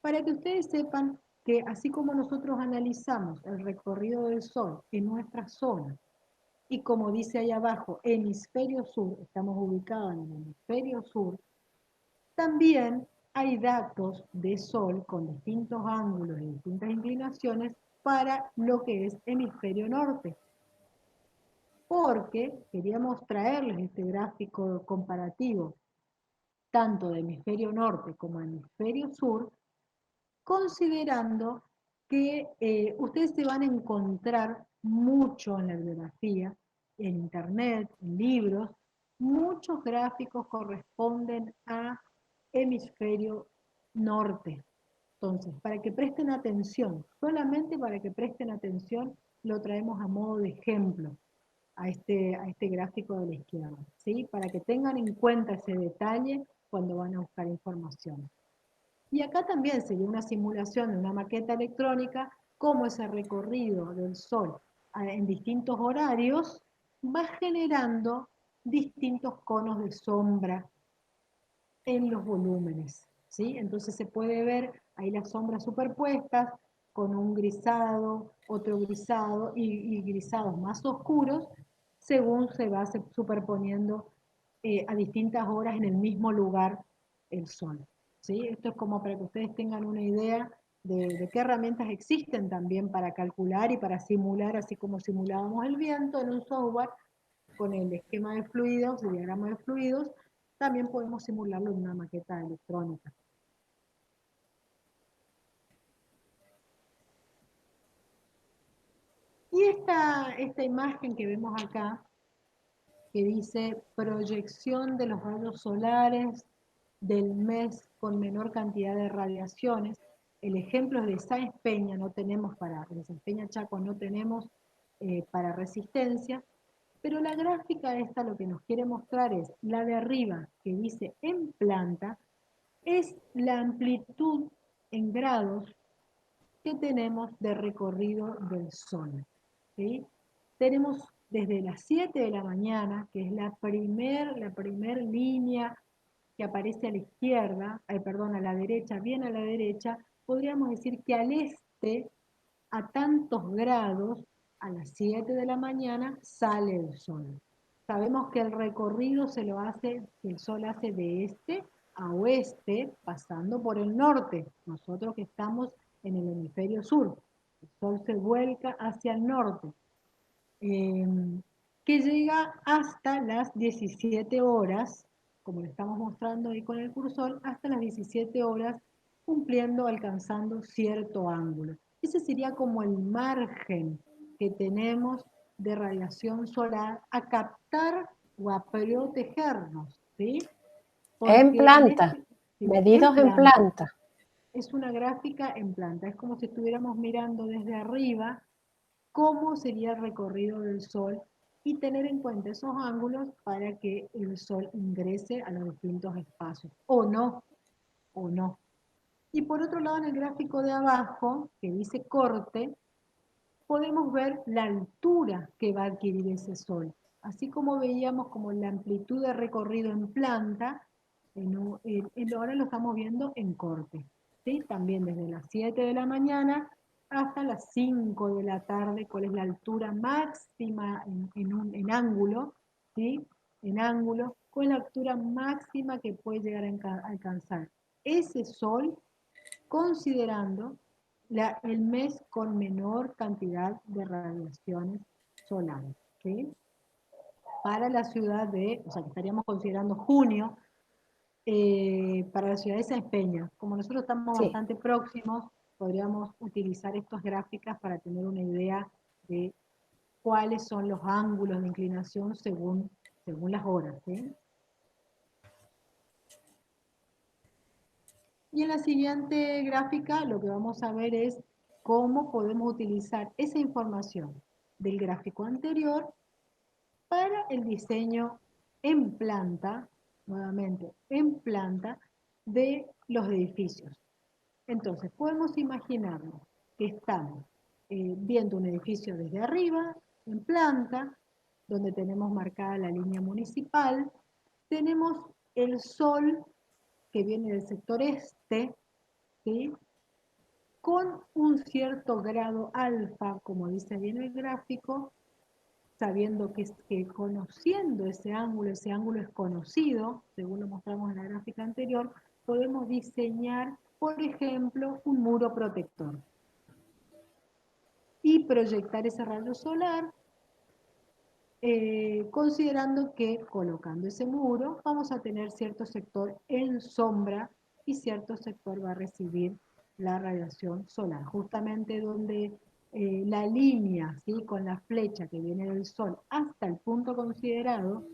para que ustedes sepan que así como nosotros analizamos el recorrido del Sol en nuestra zona, y como dice ahí abajo, hemisferio sur, estamos ubicados en el hemisferio sur, también hay datos de Sol con distintos ángulos y distintas inclinaciones para lo que es hemisferio norte, porque queríamos traerles este gráfico comparativo tanto de hemisferio norte como hemisferio sur, considerando que ustedes se van a encontrar mucho en la bibliografía, en internet, en libros, muchos gráficos corresponden a hemisferio norte. Entonces, para que presten atención, solamente para que presten atención, lo traemos a modo de ejemplo a este gráfico de la izquierda, ¿sí? Para que tengan en cuenta ese detalle cuando van a buscar información. Y acá también sería una simulación de una maqueta electrónica, cómo ese recorrido del Sol en distintos horarios va generando distintos conos de sombra en los volúmenes, ¿sí? Entonces se puede ver ahí las sombras superpuestas con un grisado, otro grisado y grisados más oscuros según se va superponiendo a distintas horas en el mismo lugar el sol, ¿sí? Esto es como para que ustedes tengan una idea de qué herramientas existen también para calcular y para simular, así como simulábamos el viento en un software, con el esquema de fluidos, el diagrama de fluidos, también podemos simularlo en una maqueta electrónica. Y esta imagen que vemos acá, que dice proyección de los rayos solares del mes con menor cantidad de radiaciones, el ejemplo es de Sáenz Peña, no tenemos para, de Sáenz Peña Chaco no tenemos para resistencia, pero la gráfica esta lo que nos quiere mostrar es la de arriba, que dice en planta, es la amplitud en grados que tenemos de recorrido del Sol. ¿Sí? Tenemos desde las 7 de la mañana, que es la primer línea que aparece a la izquierda, perdón, a la derecha, bien a la derecha, podríamos decir que al este, a tantos grados, a las 7 de la mañana, sale el sol. Sabemos que el recorrido se lo hace, el sol hace de este a oeste, pasando por el norte. Nosotros que estamos en el hemisferio sur, el sol se vuelca hacia el norte, eh, que llega hasta las 17 horas, como le estamos mostrando ahí con el cursor, hasta las 17 horas, cumpliendo, alcanzando cierto ángulo. Ese sería como el margen que tenemos de radiación solar a captar o a protegernos, ¿sí? En Porque en planta, sí, en medidos en planta, planta. es una gráfica en planta, es como si estuviéramos mirando desde arriba cómo sería el recorrido del Sol y tener en cuenta esos ángulos para que el Sol ingrese a los distintos espacios, o no, o no. Y por otro lado, en el gráfico de abajo, que dice corte, podemos ver la altura que va a adquirir ese Sol. Así como veíamos como la amplitud de recorrido en planta, ahora lo estamos viendo en corte. ¿Sí? También desde las 7 de la mañana hasta las 5 de la tarde, cuál es la altura máxima en ángulo, ¿sí? En ángulo, cuál es la altura máxima que puede llegar a alcanzar ese Sol, considerando el mes con menor cantidad de radiaciones solares, ¿sí? Para la ciudad de, o sea, que estaríamos considerando junio, para la ciudad de Sáenz Peña. Como nosotros estamos Sí. bastante próximos, podríamos utilizar estas gráficas para tener una idea de cuáles son los ángulos de inclinación según las horas, ¿sí? Y en la siguiente gráfica lo que vamos a ver es cómo podemos utilizar esa información del gráfico anterior para el diseño en planta, nuevamente en planta, de los edificios. Entonces, podemos imaginarnos que estamos viendo un edificio desde arriba, en planta, donde tenemos marcada la línea municipal, tenemos el sol que viene del sector este, ¿sí? Con un cierto grado alfa, como dice bien el gráfico, sabiendo que conociendo ese ángulo es conocido, según lo mostramos en la gráfica anterior, podemos diseñar, por ejemplo, un muro protector y proyectar ese rayo solar, considerando que colocando ese muro vamos a tener cierto sector en sombra y cierto sector va a recibir la radiación solar, justamente donde la línea, ¿sí? Con la flecha que viene del sol hasta el punto considerado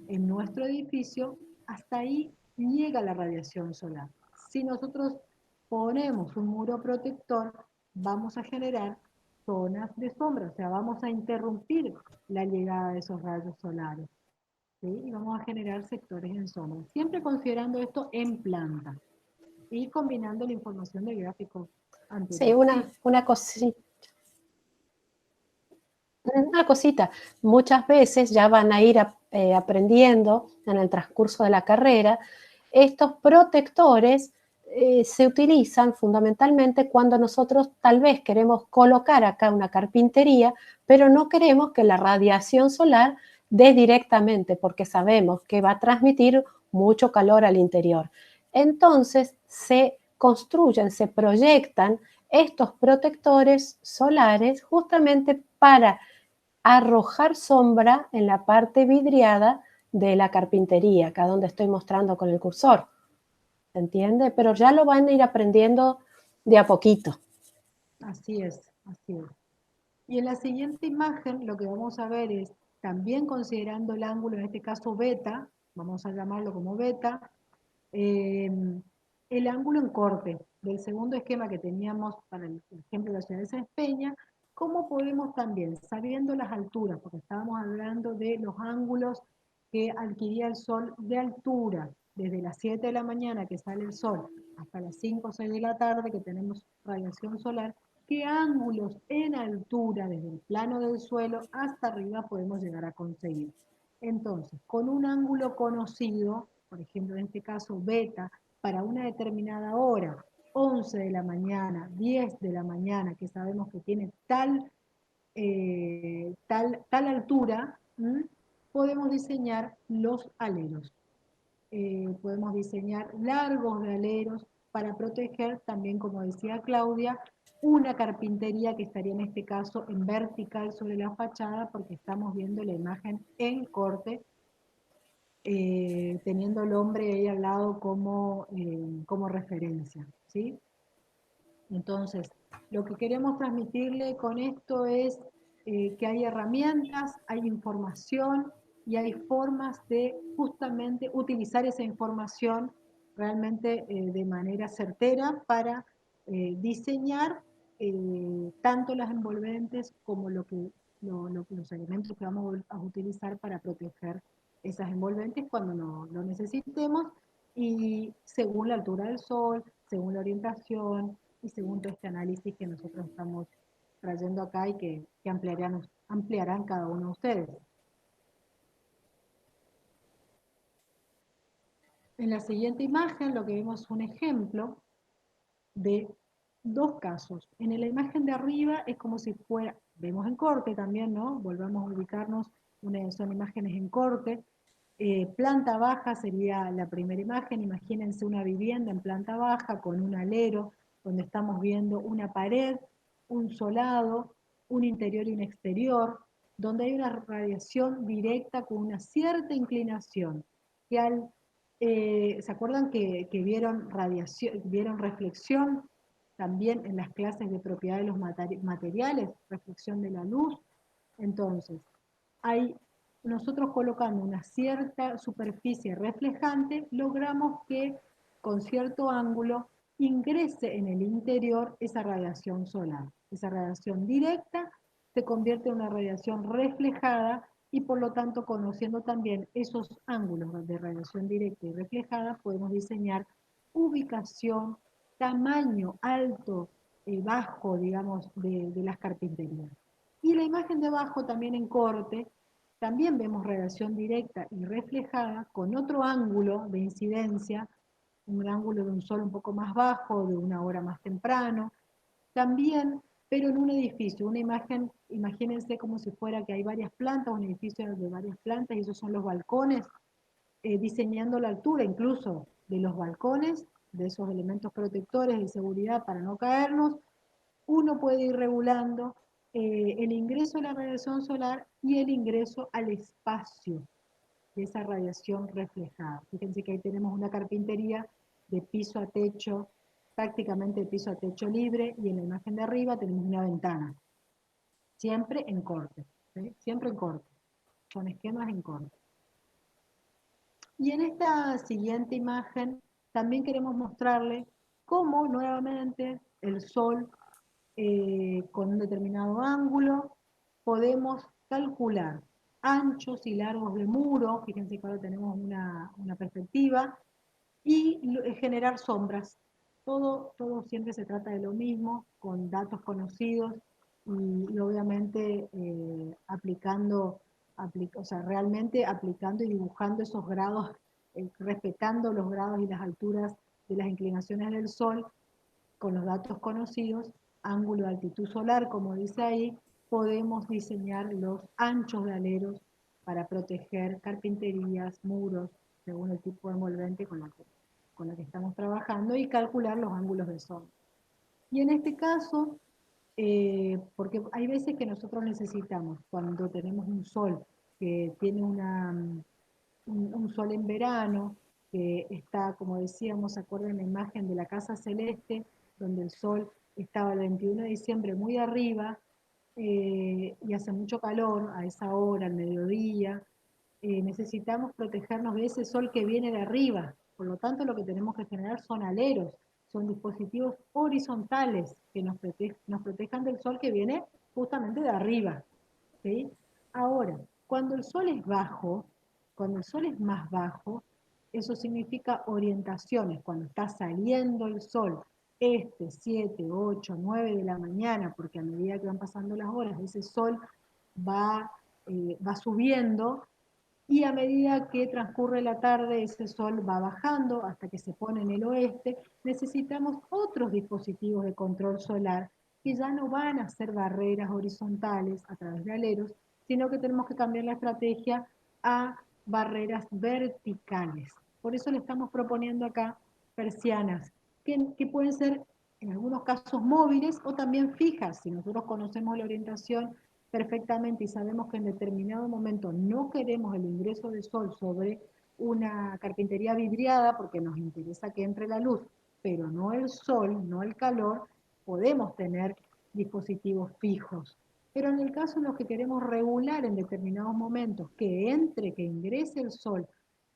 en nuestro edificio, hasta ahí llega la radiación solar. Si nosotros ponemos un muro protector, vamos a generar zonas de sombra, o sea, vamos a interrumpir la llegada de esos rayos solares, ¿sí? Y vamos a generar sectores en sombra, siempre considerando esto en planta y combinando la información del gráfico Sí, anterior. Sí, una cosita. Muchas veces ya van a ir aprendiendo en el transcurso de la carrera. Estos protectores se utilizan fundamentalmente cuando nosotros tal vez queremos colocar acá una carpintería, pero no queremos que la radiación solar dé directamente, porque sabemos que va a transmitir mucho calor al interior. Entonces se construyen, se proyectan estos protectores solares justamente para arrojar sombra en la parte vidriada de la carpintería, acá donde estoy mostrando con el cursor. ¿Se entiende? Pero ya lo van a ir aprendiendo de a poquito. así es, así es. Y en la siguiente imagen lo que vamos a ver es, también considerando el ángulo, en este caso beta, vamos a llamarlo como beta, eh, el ángulo en corte del segundo esquema que teníamos para el ejemplo de la ciudad de Sáenz Peña, cómo podemos también, sabiendo las alturas, porque estábamos hablando de los ángulos que adquiría el sol de altura, desde las 7 de la mañana que sale el sol hasta las 5 o 6 de la tarde que tenemos radiación solar, qué ángulos en altura, desde el plano del suelo hasta arriba podemos llegar a conseguir. Entonces, con un ángulo conocido, por ejemplo, en este caso beta, para una determinada hora, 11 de la mañana, 10 de la mañana, que sabemos que tiene tal altura, podemos diseñar los aleros. Podemos diseñar largos de aleros para proteger también, como decía Claudia, una carpintería que estaría en este caso en vertical sobre la fachada, porque estamos viendo la imagen en corte, teniendo el hombre ahí al lado como referencia, ¿sí? Entonces, lo que queremos transmitirle con esto es que hay herramientas, hay información y hay formas de justamente utilizar esa información realmente de manera certera para diseñar tanto las envolventes como los elementos que vamos a utilizar para proteger esas envolventes cuando no lo necesitemos y según la altura del sol, según la orientación, y según todo este análisis que nosotros estamos trayendo acá y que ampliarán cada uno de ustedes. En la siguiente imagen lo que vemos es un ejemplo de dos casos. En la imagen de arriba es como si fuera, vemos en corte también, ¿no? Volvamos a ubicarnos, son imágenes en corte. Planta baja sería la primera imagen, imagínense una vivienda en planta baja con un alero, donde estamos viendo una pared, un solado, un interior y un exterior, donde hay una radiación directa con una cierta inclinación, que ¿se acuerdan que vieron radiación, vieron reflexión también en las clases de propiedad de los materiales, reflexión de la luz? Entonces, hay, nosotros colocando una cierta superficie reflejante, logramos que con cierto ángulo ingrese en el interior esa radiación solar. Esa radiación directa se convierte en una radiación reflejada y por lo tanto, conociendo también esos ángulos de radiación directa y reflejada, podemos diseñar ubicación, tamaño alto, bajo, digamos, de las carpinterías. Y la imagen de abajo también en corte, también vemos radiación directa y reflejada con otro ángulo de incidencia, un ángulo de un sol un poco más bajo, de una hora más temprano, también, pero en un edificio, una imagen, imagínense como si fuera que hay varias plantas, un edificio de varias plantas, y esos son los balcones, diseñando la altura incluso de los balcones, de esos elementos protectores de seguridad para no caernos, uno puede ir regulando el ingreso a la radiación solar y el ingreso al espacio de esa radiación reflejada. Fíjense que ahí tenemos una carpintería de piso a techo prácticamente de piso a techo libre, y en la imagen de arriba tenemos una ventana, siempre en corte, ¿sí? Siempre en corte, con esquemas en corte. Y en esta siguiente imagen también queremos mostrarle cómo nuevamente el sol con un determinado ángulo podemos calcular anchos y largos de muro, fíjense que ahora tenemos una perspectiva, y generar sombras. Todo siempre se trata de lo mismo, con datos conocidos y obviamente o sea, realmente aplicando y dibujando esos grados, respetando los grados y las alturas de las inclinaciones del Sol, con los datos conocidos, ángulo de altitud solar, como dice ahí, podemos diseñar los anchos de aleros para proteger carpinterías, muros, según el tipo de envolvente con la que estamos trabajando, y calcular los ángulos de sombra. Y en este caso, porque hay veces que nosotros necesitamos, cuando tenemos un sol que tiene un sol en verano, que está, como decíamos, acuerdan la imagen de la casa celeste, donde el sol estaba el 21 de diciembre muy arriba, y hace mucho calor a esa hora, al mediodía. Necesitamos protegernos de ese sol que viene de arriba. Por lo tanto, lo que tenemos que generar son aleros, son dispositivos horizontales que nos protejan del sol que viene justamente de arriba, ¿sí? Ahora, cuando el sol es bajo, cuando el sol es más bajo, eso significa orientaciones. Cuando está saliendo el sol, 7, 8, 9 de la mañana, porque a medida que van pasando las horas, ese sol va subiendo, y a medida que transcurre la tarde, ese sol va bajando hasta que se pone en el oeste. Necesitamos otros dispositivos de control solar que ya no van a ser barreras horizontales a través de aleros, sino que tenemos que cambiar la estrategia a barreras verticales. Por eso le estamos proponiendo acá persianas, que pueden ser en algunos casos móviles o también fijas. Si nosotros conocemos la orientación perfectamente y sabemos que en determinado momento no queremos el ingreso del sol sobre una carpintería vidriada porque nos interesa que entre la luz, pero no el sol, no el calor, podemos tener dispositivos fijos. Pero en el caso en los que queremos regular en determinados momentos que entre, que ingrese el sol,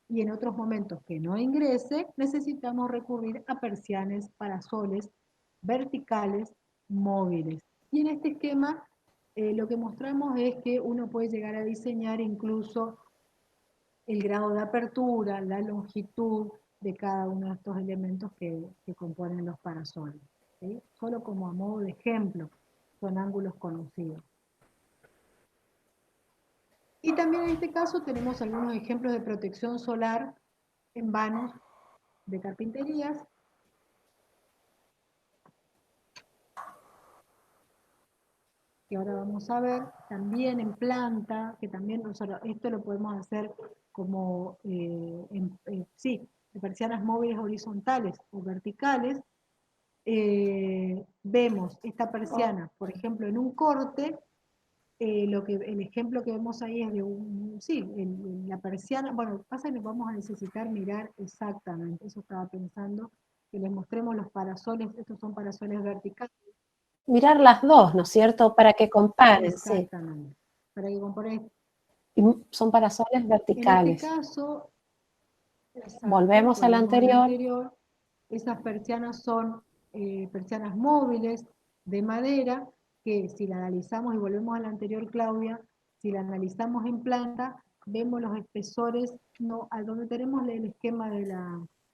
y en otros momentos que no ingrese, necesitamos recurrir a persianes, parasoles verticales móviles. Y en este esquema lo que mostramos es que uno puede llegar a diseñar incluso el grado de apertura, la longitud de cada uno de estos elementos que componen los parasoles, ¿sí? Solo como a modo de ejemplo, son ángulos conocidos. Y también en este caso tenemos algunos ejemplos de protección solar en vanos de carpinterías. Que ahora vamos a ver, también en planta, que también esto lo podemos hacer como, sí, de persianas móviles horizontales o verticales. Vemos esta persiana, por ejemplo, en un corte, el ejemplo que vemos ahí es de sí, la persiana, bueno, pasa que vamos a necesitar mirar exactamente, eso estaba pensando, que les mostremos los parasoles, estos son parasoles verticales. Mirar las dos, ¿no es cierto? Para que comparen, exactamente, sí. Para que comparen. Y son parasoles En este verticales. caso, exacto, Volvemos al volvemos al anterior. anterior, esas persianas son persianas móviles de madera, que si la analizamos, y volvemos a la anterior, Claudia, si la analizamos en planta, vemos los espesores, no, a donde tenemos el esquema de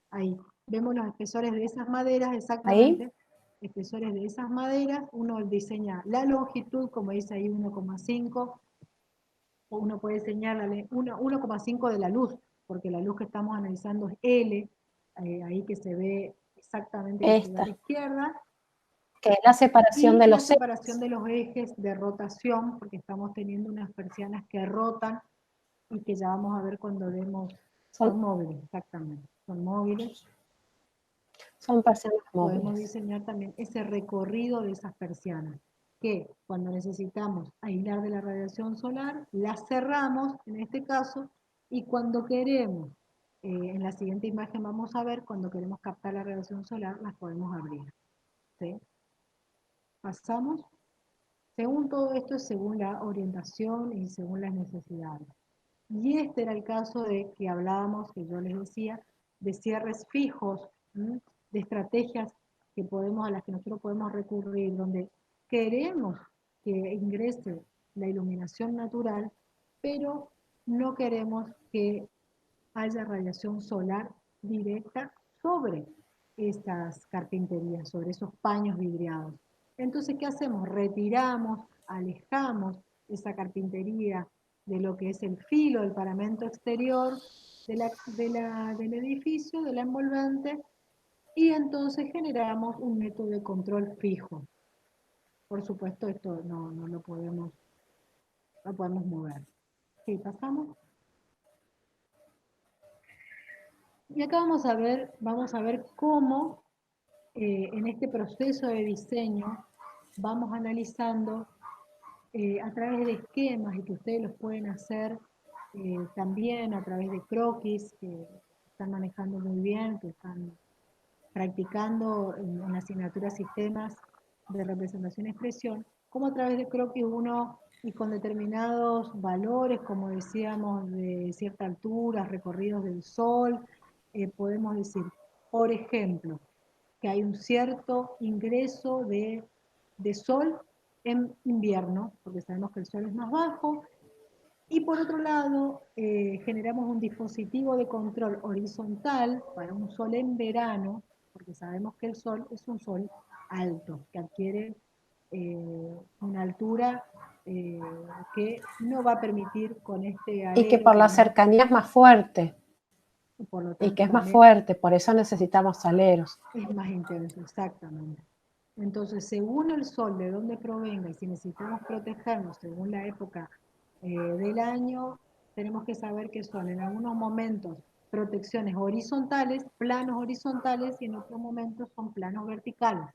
ahí, vemos los espesores de esas maderas, Ahí, exactamente, espesores de esas maderas, uno diseña la longitud, como dice ahí 1,5, o uno puede señalarle 1,5 de la luz, porque la luz que estamos analizando es L, ahí que se ve exactamente, que se ve a la esta, izquierda, que es la separación y de la los separación ejes. de los ejes de rotación, porque estamos teniendo unas persianas que rotan y que ya vamos a ver cuando vemos, Son, son móviles, exactamente, son móviles. son persianas Podemos móviles. diseñar también ese recorrido de esas persianas, que cuando necesitamos aislar de la radiación solar, las cerramos, en este caso, y cuando queremos En la siguiente imagen vamos a ver cuando queremos captar la radiación solar, las podemos abrir. ¿Sí? Pasamos. Según todo esto es según la orientación y según las necesidades. Y este era el caso de que hablábamos, que yo les decía, de cierres fijos, ¿m? De estrategias que podemos, a las que nosotros podemos recurrir, donde queremos que ingrese la iluminación natural, pero no queremos que haya radiación solar directa sobre estas carpinterías, sobre esos paños vidriados. Entonces, ¿qué hacemos? Retiramos, alejamos esa carpintería de lo que es el filo del paramento exterior del edificio, de la envolvente, y entonces generamos un método de control fijo. Por supuesto, esto no lo podemos mover. Sí, pasamos. Y acá vamos a ver cómo en este proceso de diseño vamos analizando a través de esquemas y que ustedes los pueden hacer también a través de croquis que están manejando muy bien, que están practicando en la asignatura sistemas de representación y expresión, como a través de croquis uno y con determinados valores, como decíamos, de cierta altura, recorridos del sol, podemos decir, por ejemplo, que hay un cierto ingreso de sol en invierno, porque sabemos que el sol es más bajo, y por otro lado, generamos un dispositivo de control horizontal para un sol en verano, porque sabemos que el sol es un sol alto, que adquiere una altura eh, que no va a permitir con este Y que alero por que la vamos, cercanía es más fuerte, por lo y que tanto es más también fuerte, por eso necesitamos aleros. es más intenso, exactamente. Entonces, según el sol, de dónde provenga y si necesitamos protegernos según la época del año, tenemos que saber que son en algunos momentos protecciones horizontales, planos horizontales, y en otros momentos son planos verticales,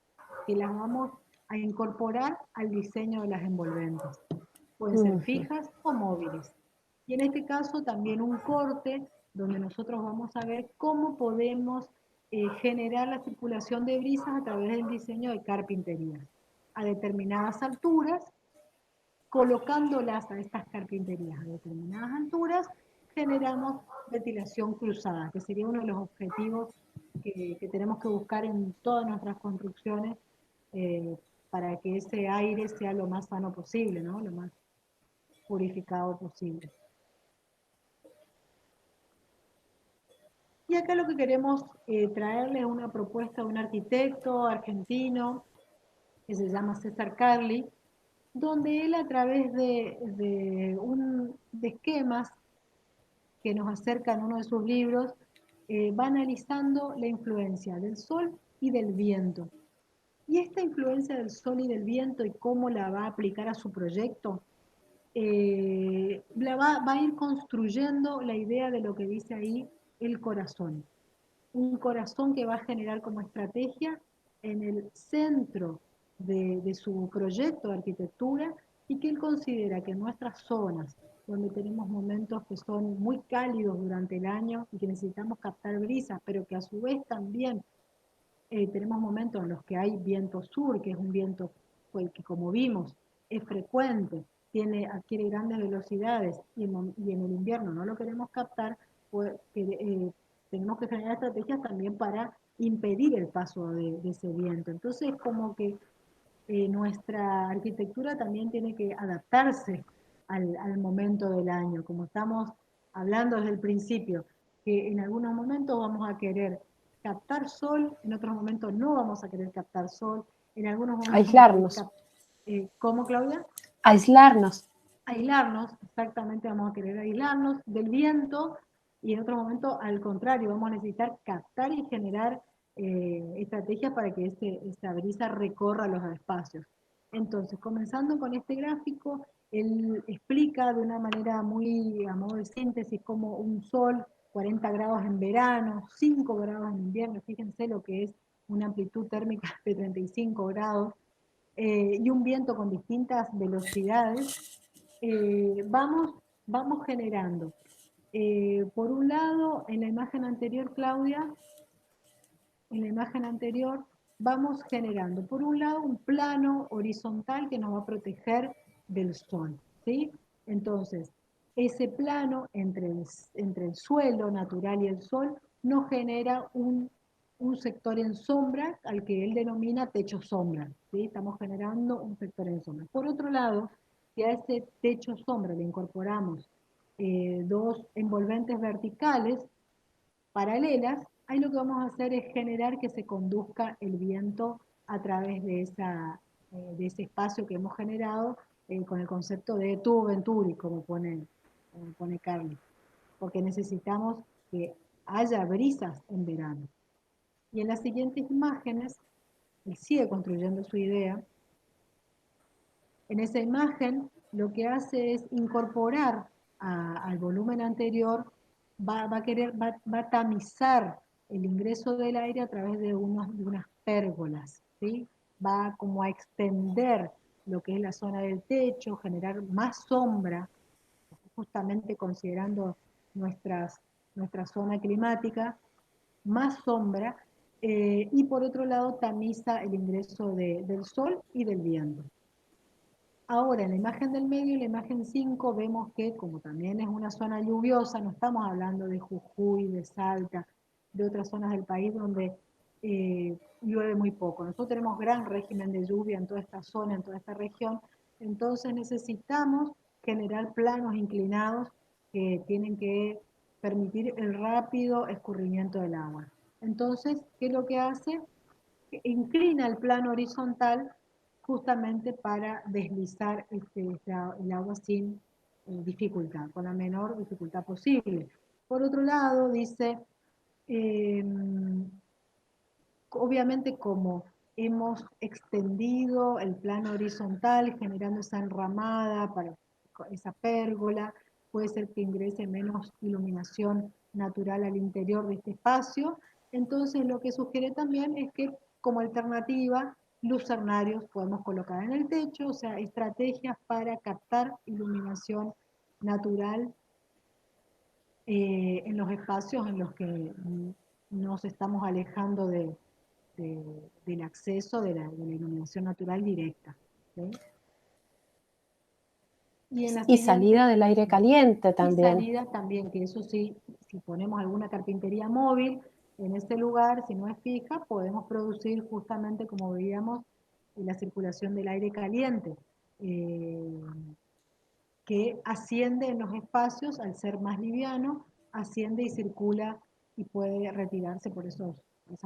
que las vamos a incorporar al diseño de las envolventes. Pueden ser fijas o móviles. Y en este caso también un corte donde nosotros vamos a ver cómo podemos generar la circulación de brisas a través del diseño de carpinterías. A determinadas alturas, colocándolas a estas carpinterías a determinadas alturas, generamos ventilación cruzada, que sería uno de los objetivos que tenemos que buscar en todas nuestras construcciones eh, para que ese aire sea lo más sano posible, ¿no? Lo más purificado posible. Y acá lo que queremos traerles es una propuesta de un arquitecto argentino que se llama César Carli, donde él a través de esquemas que nos acerca en uno de sus libros, va analizando la influencia del sol y del viento. Y esta influencia del sol y del viento y cómo la va a aplicar a su proyecto, va a ir construyendo la idea de lo que dice ahí el corazón. Un corazón que va a generar como estrategia en el centro de su proyecto de arquitectura y que él considera que en nuestras zonas, donde tenemos momentos que son muy cálidos durante el año y que necesitamos captar brisas, pero que a su vez también tenemos momentos en los que hay viento sur, que es un viento que como vimos es frecuente, adquiere grandes velocidades y en el invierno no lo queremos captar, pues, tenemos que generar estrategias también para impedir el paso de ese viento. Entonces, como que nuestra arquitectura también tiene que adaptarse al momento del año, como estamos hablando desde el principio, que en algunos momentos vamos a querer captar sol, en otros momentos no vamos a querer captar sol, en algunos momentos vamos a querer Aislarnos, captar... ¿Cómo, Claudia? aislarnos. Aislarnos, exactamente, vamos a querer aislarnos del viento y en otro momento, al contrario, vamos a necesitar captar y generar estrategias para que esta brisa recorra los espacios. Entonces, comenzando con este gráfico, él explica de una manera muy a modo de síntesis como un sol, 40 grados en verano, 5 grados en invierno, fíjense lo que es una amplitud térmica de 35 grados, y un viento con distintas velocidades, vamos generando. Por un lado, en la imagen anterior, Claudia, en la imagen anterior, vamos generando, por un lado, un plano horizontal que nos va a proteger del sol, ¿sí? Entonces, ese plano entre el suelo natural y el sol nos genera un sector en sombra al que él denomina techo sombra, ¿sí? Estamos generando un sector en sombra. Por otro lado, si a ese techo sombra le incorporamos dos envolventes verticales, paralelas, ahí lo que vamos a hacer es generar que se conduzca el viento a través de ese espacio que hemos generado con el concepto de tubo venturi, como pone Carly, porque necesitamos que haya brisas en verano. Y en las siguientes imágenes, él sigue construyendo su idea. En esa imagen lo que hace es incorporar al volumen anterior, va a tamizar el ingreso del aire a través de unas pérgolas, ¿sí? Va como a extender lo que es la zona del techo, generar más sombra, justamente considerando nuestra zona climática, más sombra, y por otro lado tamiza el ingreso del sol y del viento. Ahora, en la imagen del medio, en la imagen 5, vemos que como también es una zona lluviosa, no estamos hablando de Jujuy, de Salta, de otras zonas del país donde llueve muy poco. Nosotros tenemos gran régimen de lluvia en toda esta zona, en toda esta región, entonces necesitamos generar planos inclinados que tienen que permitir el rápido escurrimiento del agua. Entonces, ¿qué es lo que hace? Inclina el plano horizontal justamente para deslizar el agua sin dificultad, con la menor dificultad posible. Por otro lado, dice, eh, obviamente como hemos extendido el plano horizontal generando esa enramada, para esa pérgola, puede ser que ingrese menos iluminación natural al interior de este espacio. Entonces lo que sugiere también es que como alternativa lucernarios podemos colocar en el techo, o sea, estrategias para captar iluminación natural en los espacios en los que nos estamos alejando del acceso de la iluminación natural directa. ¿Sí? Y en la Y siguiente, salida del aire caliente y también. salida también, que eso sí, si ponemos alguna carpintería móvil en ese lugar, si no es fija, podemos producir justamente, como veíamos, la circulación del aire caliente, eh, que asciende en los espacios al ser más liviano, asciende y circula y puede retirarse por esas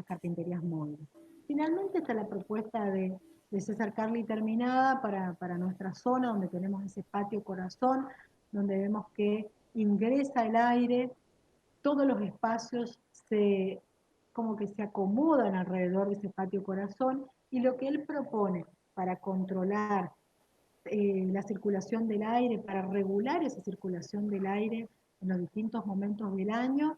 carpinterías móviles. Finalmente está la propuesta de César Carli terminada para nuestra zona, donde tenemos ese patio corazón, donde vemos que ingresa el aire, todos los espacios como que se acomodan alrededor de ese patio corazón, y lo que él propone para controlar la circulación del aire, para regular esa circulación del aire en los distintos momentos del año,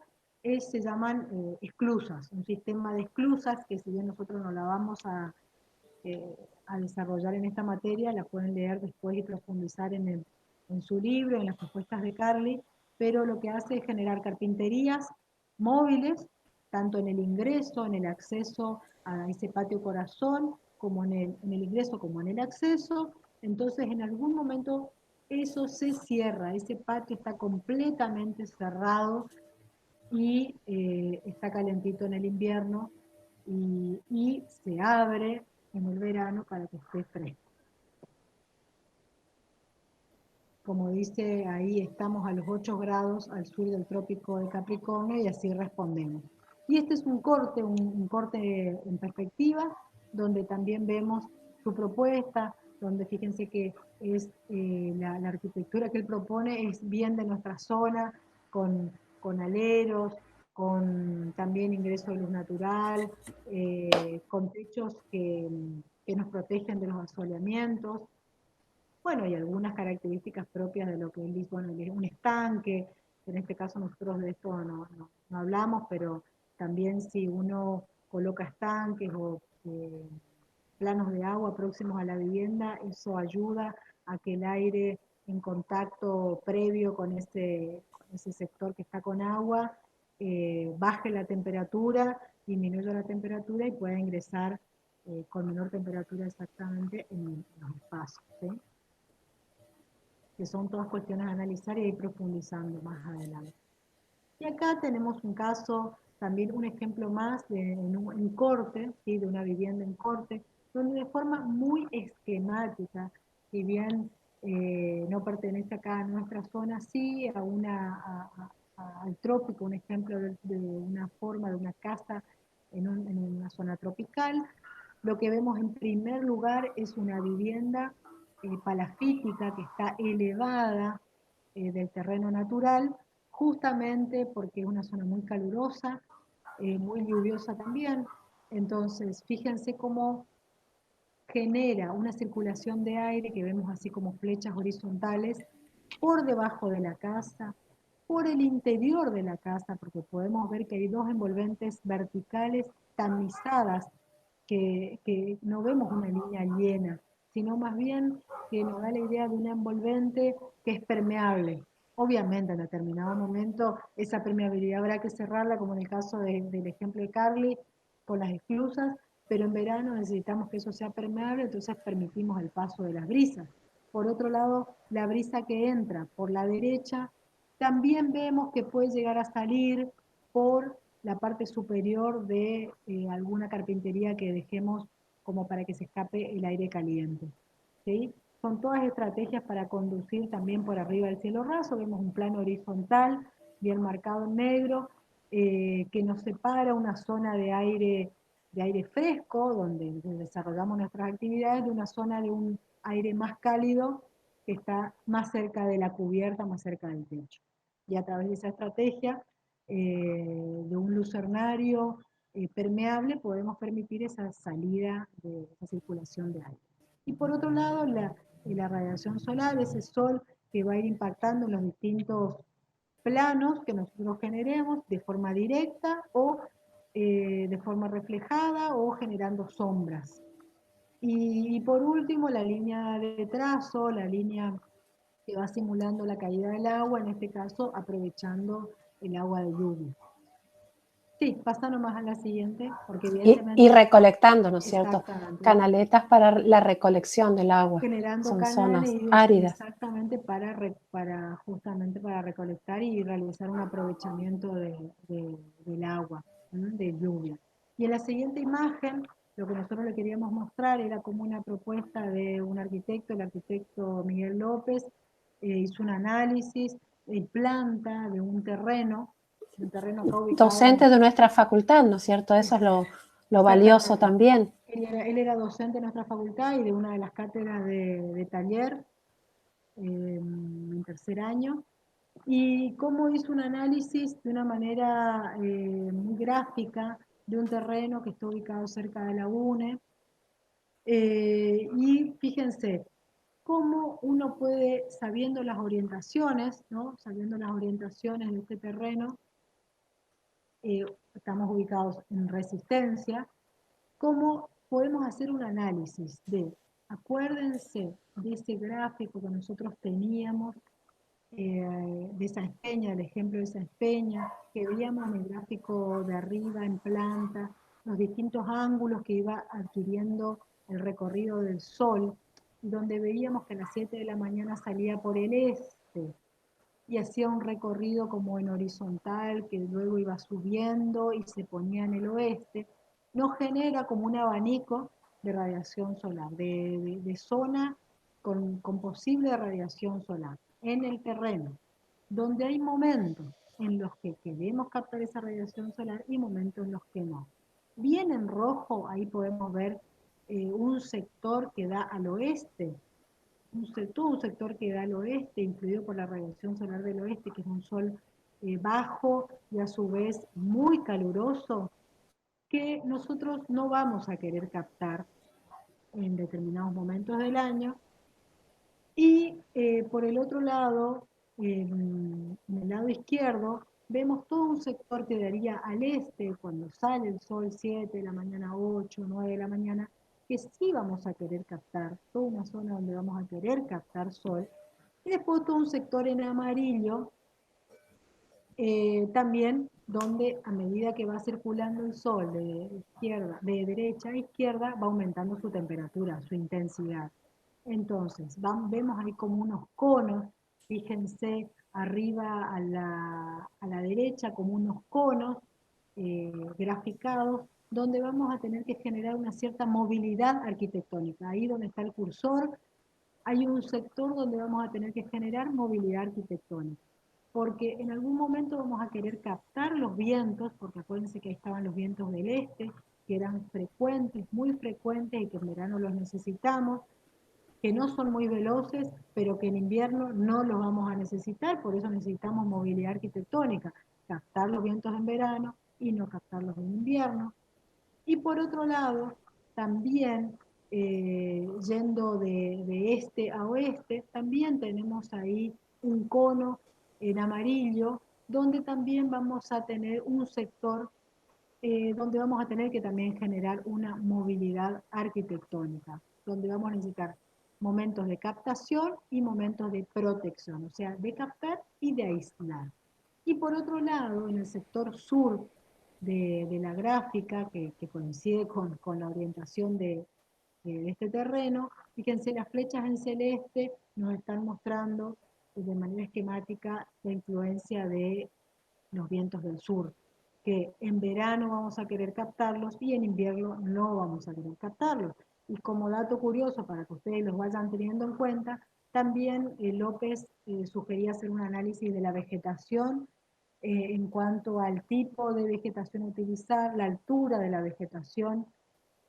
se llaman esclusas, un sistema de esclusas que si bien nosotros no la vamos a desarrollar en esta materia, la pueden leer después y profundizar en su libro, en las propuestas de Carly, pero lo que hace es generar carpinterías móviles, tanto en el ingreso, en el acceso a ese patio corazón, como en el ingreso como en el acceso. Entonces, en algún momento eso se cierra, ese patio está completamente cerrado y está calentito en el invierno y se abre en el verano para que esté fresco. Como dice ahí, estamos a los 8 grados al sur del trópico de Capricornio y así respondemos. Y este es un corte en perspectiva, donde también vemos su propuesta, donde fíjense que es la arquitectura que él propone es bien de nuestra zona, con aleros, con también ingreso de luz natural, con techos que nos protegen de los asoleamientos, bueno, y algunas características propias de lo que él dice, bueno, un estanque, en este caso nosotros de esto no hablamos, pero también si uno coloca estanques o planos de agua próximos a la vivienda, eso ayuda a que el aire en contacto previo con ese sector que está con agua baje la temperatura, disminuya la temperatura y pueda ingresar con menor temperatura exactamente en los espacios, ¿sí? Que son todas cuestiones a analizar y ir profundizando más adelante. Y acá tenemos un caso, también un ejemplo más de en corte, ¿sí? De una vivienda en corte, donde de forma muy esquemática, si bien no pertenece acá a nuestra zona, sí al trópico, un ejemplo de una forma de una casa en una zona tropical. Lo que vemos en primer lugar es una vivienda palafítica que está elevada del terreno natural, justamente porque es una zona muy calurosa, muy lluviosa también. Entonces, fíjense cómo genera una circulación de aire que vemos así como flechas horizontales por debajo de la casa, por el interior de la casa, porque podemos ver que hay dos envolventes verticales tamizadas, que no vemos una línea llena, sino más bien que nos da la idea de una envolvente que es permeable. Obviamente en determinado momento esa permeabilidad habrá que cerrarla, como en el caso del ejemplo de Carly, con las esclusas, pero en verano necesitamos que eso sea permeable, entonces permitimos el paso de las brisas. Por otro lado, la brisa que entra por la derecha, también vemos que puede llegar a salir por la parte superior de alguna carpintería que dejemos como para que se escape el aire caliente, ¿sí? Son todas estrategias para conducir también por arriba del cielo raso. Vemos un plano horizontal, bien marcado en negro, que nos separa una zona de aire fresco, donde desarrollamos nuestras actividades, de una zona de un aire más cálido, que está más cerca de la cubierta, más cerca del techo. Y a través de esa estrategia de un lucernario permeable podemos permitir esa salida de esa circulación de aire. Y por otro lado, la radiación solar, ese sol que va a ir impactando en los distintos planos que nosotros generemos de forma directa o de forma reflejada o generando sombras. Y por último, la línea de trazo, la línea que va simulando la caída del agua, en este caso aprovechando el agua de lluvia. Sí, pasa nomás a la siguiente, porque Y evidentemente, recolectando, ¿no es cierto? exactamente, Canaletas para la recolección del agua. generando Son canales zonas y áridas. exactamente justamente para recolectar y realizar un aprovechamiento del agua, de lluvia. Y en la siguiente imagen, lo que nosotros le queríamos mostrar era como una propuesta de un arquitecto, el arquitecto Miguel López, hizo un análisis de planta de un terreno acá ubicado Docente de nuestra facultad, ¿no es cierto? Eso es lo valioso exactamente. también. Él era docente de nuestra facultad y de una de las cátedras de taller en tercer año. Y cómo hizo un análisis de una manera muy gráfica de un terreno que está ubicado cerca de la UNE. Y fíjense, cómo uno puede, sabiendo las orientaciones, ¿no? Sabiendo las orientaciones de este terreno, estamos ubicados en resistencia, cómo podemos hacer un análisis acuérdense de ese gráfico que nosotros teníamos, de esa espeña, el ejemplo de esa espeña, que veíamos en el gráfico de arriba en planta, los distintos ángulos que iba adquiriendo el recorrido del sol, donde veíamos que a las 7 de la mañana salía por el este, y hacía un recorrido como en horizontal que luego iba subiendo y se ponía en el oeste, nos genera como un abanico de radiación solar, de zona con posible radiación solar en el terreno, donde hay momentos en los que queremos captar esa radiación solar y momentos en los que no. Bien en rojo, ahí podemos ver un sector que da al oeste, todo un sector que da al oeste, influido por la radiación solar del oeste, que es un sol bajo y a su vez muy caluroso, que nosotros no vamos a querer captar en determinados momentos del año. Y por el otro lado, en el lado izquierdo, vemos todo un sector que daría al este, cuando sale el sol 7 de la mañana, 8, 9 de la mañana, que sí vamos a querer captar, toda una zona donde vamos a querer captar sol. Y después todo un sector en amarillo, También donde a medida que va circulando el sol de derecha a izquierda, va aumentando su temperatura, su intensidad. Entonces, vemos ahí como unos conos, fíjense arriba a la derecha como unos conos graficados, donde vamos a tener que generar una cierta movilidad arquitectónica. Ahí donde está el cursor, hay un sector donde vamos a tener que generar movilidad arquitectónica, porque en algún momento vamos a querer captar los vientos, porque acuérdense que ahí estaban los vientos del este, que eran frecuentes, muy frecuentes y que en verano los necesitamos, que no son muy veloces, pero que en invierno no los vamos a necesitar, por eso necesitamos movilidad arquitectónica, captar los vientos en verano y no captarlos en invierno. Y por otro lado, también yendo de este a oeste, también tenemos ahí un cono en amarillo, donde también vamos a tener un sector donde vamos a tener que también generar una movilidad arquitectónica, donde vamos a necesitar momentos de captación y momentos de protección, o sea, de captar y de aislar. Y por otro lado, en el sector sur de la gráfica, que coincide con la orientación de este terreno, fíjense, las flechas en celeste nos están mostrando de manera esquemática la influencia de los vientos del sur, que en verano vamos a querer captarlos y en invierno no vamos a querer captarlos. Y como dato curioso para que ustedes los vayan teniendo en cuenta, también López sugería hacer un análisis de la vegetación en cuanto al tipo de vegetación a utilizar, la altura de la vegetación,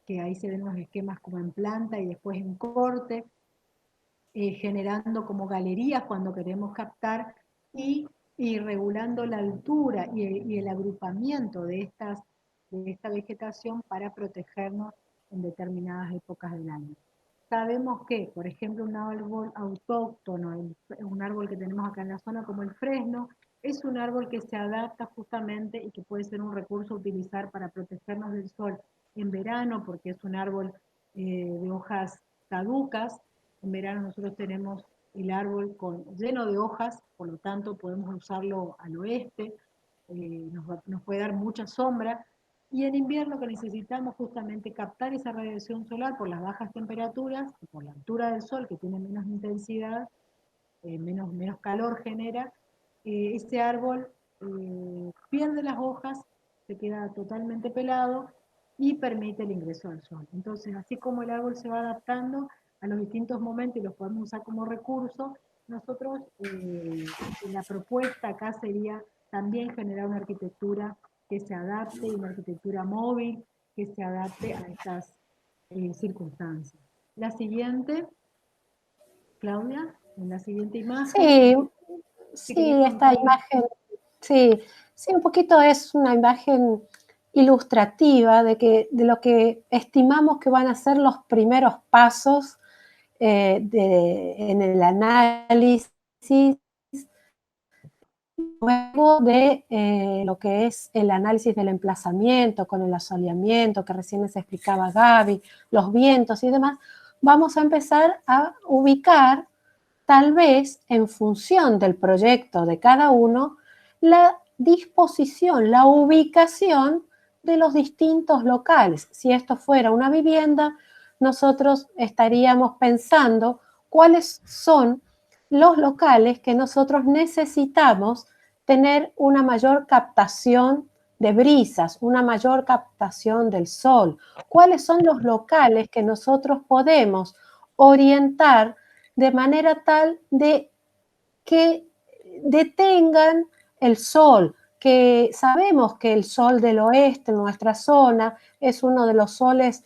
que ahí se ven los esquemas como en planta y después en corte, generando como galerías cuando queremos captar y, y regulando la altura y el agrupamiento de esta vegetación para protegernos en determinadas épocas del año. Sabemos que, por ejemplo, un árbol autóctono, un árbol que tenemos acá en la zona como el fresno, es un árbol que se adapta justamente y que puede ser un recurso a utilizar para protegernos del sol en verano, porque es un árbol de hojas caducas. En verano nosotros tenemos el árbol lleno de hojas, por lo tanto podemos usarlo al oeste, nos puede dar mucha sombra. Y en invierno que necesitamos justamente captar esa radiación solar por las bajas temperaturas y por la altura del sol que tiene menos intensidad, menos calor genera, ese árbol pierde las hojas, se queda totalmente pelado y permite el ingreso al sol. Entonces, así como el árbol se va adaptando a los distintos momentos y los podemos usar como recurso, nosotros la propuesta acá sería también generar una arquitectura que se adapte y una arquitectura móvil que se adapte a estas circunstancias. La siguiente, Claudia, en la siguiente imagen, Sí, si querés sí, esta contar. imagen, sí, sí, un poquito es una imagen ilustrativa de lo que estimamos que van a ser los primeros pasos en el análisis luego de lo que es el análisis del emplazamiento con el asoleamiento que recién les explicaba Gaby, los vientos y demás, vamos a empezar a ubicar tal vez en función del proyecto de cada uno, la disposición, la ubicación de los distintos locales. Si esto fuera una vivienda, nosotros estaríamos pensando cuáles son los locales que nosotros necesitamos tener una mayor captación de brisas, una mayor captación del sol. ¿Cuáles son los locales que nosotros podemos orientar de manera tal de que detengan el sol, que sabemos que el sol del oeste en nuestra zona es uno de los soles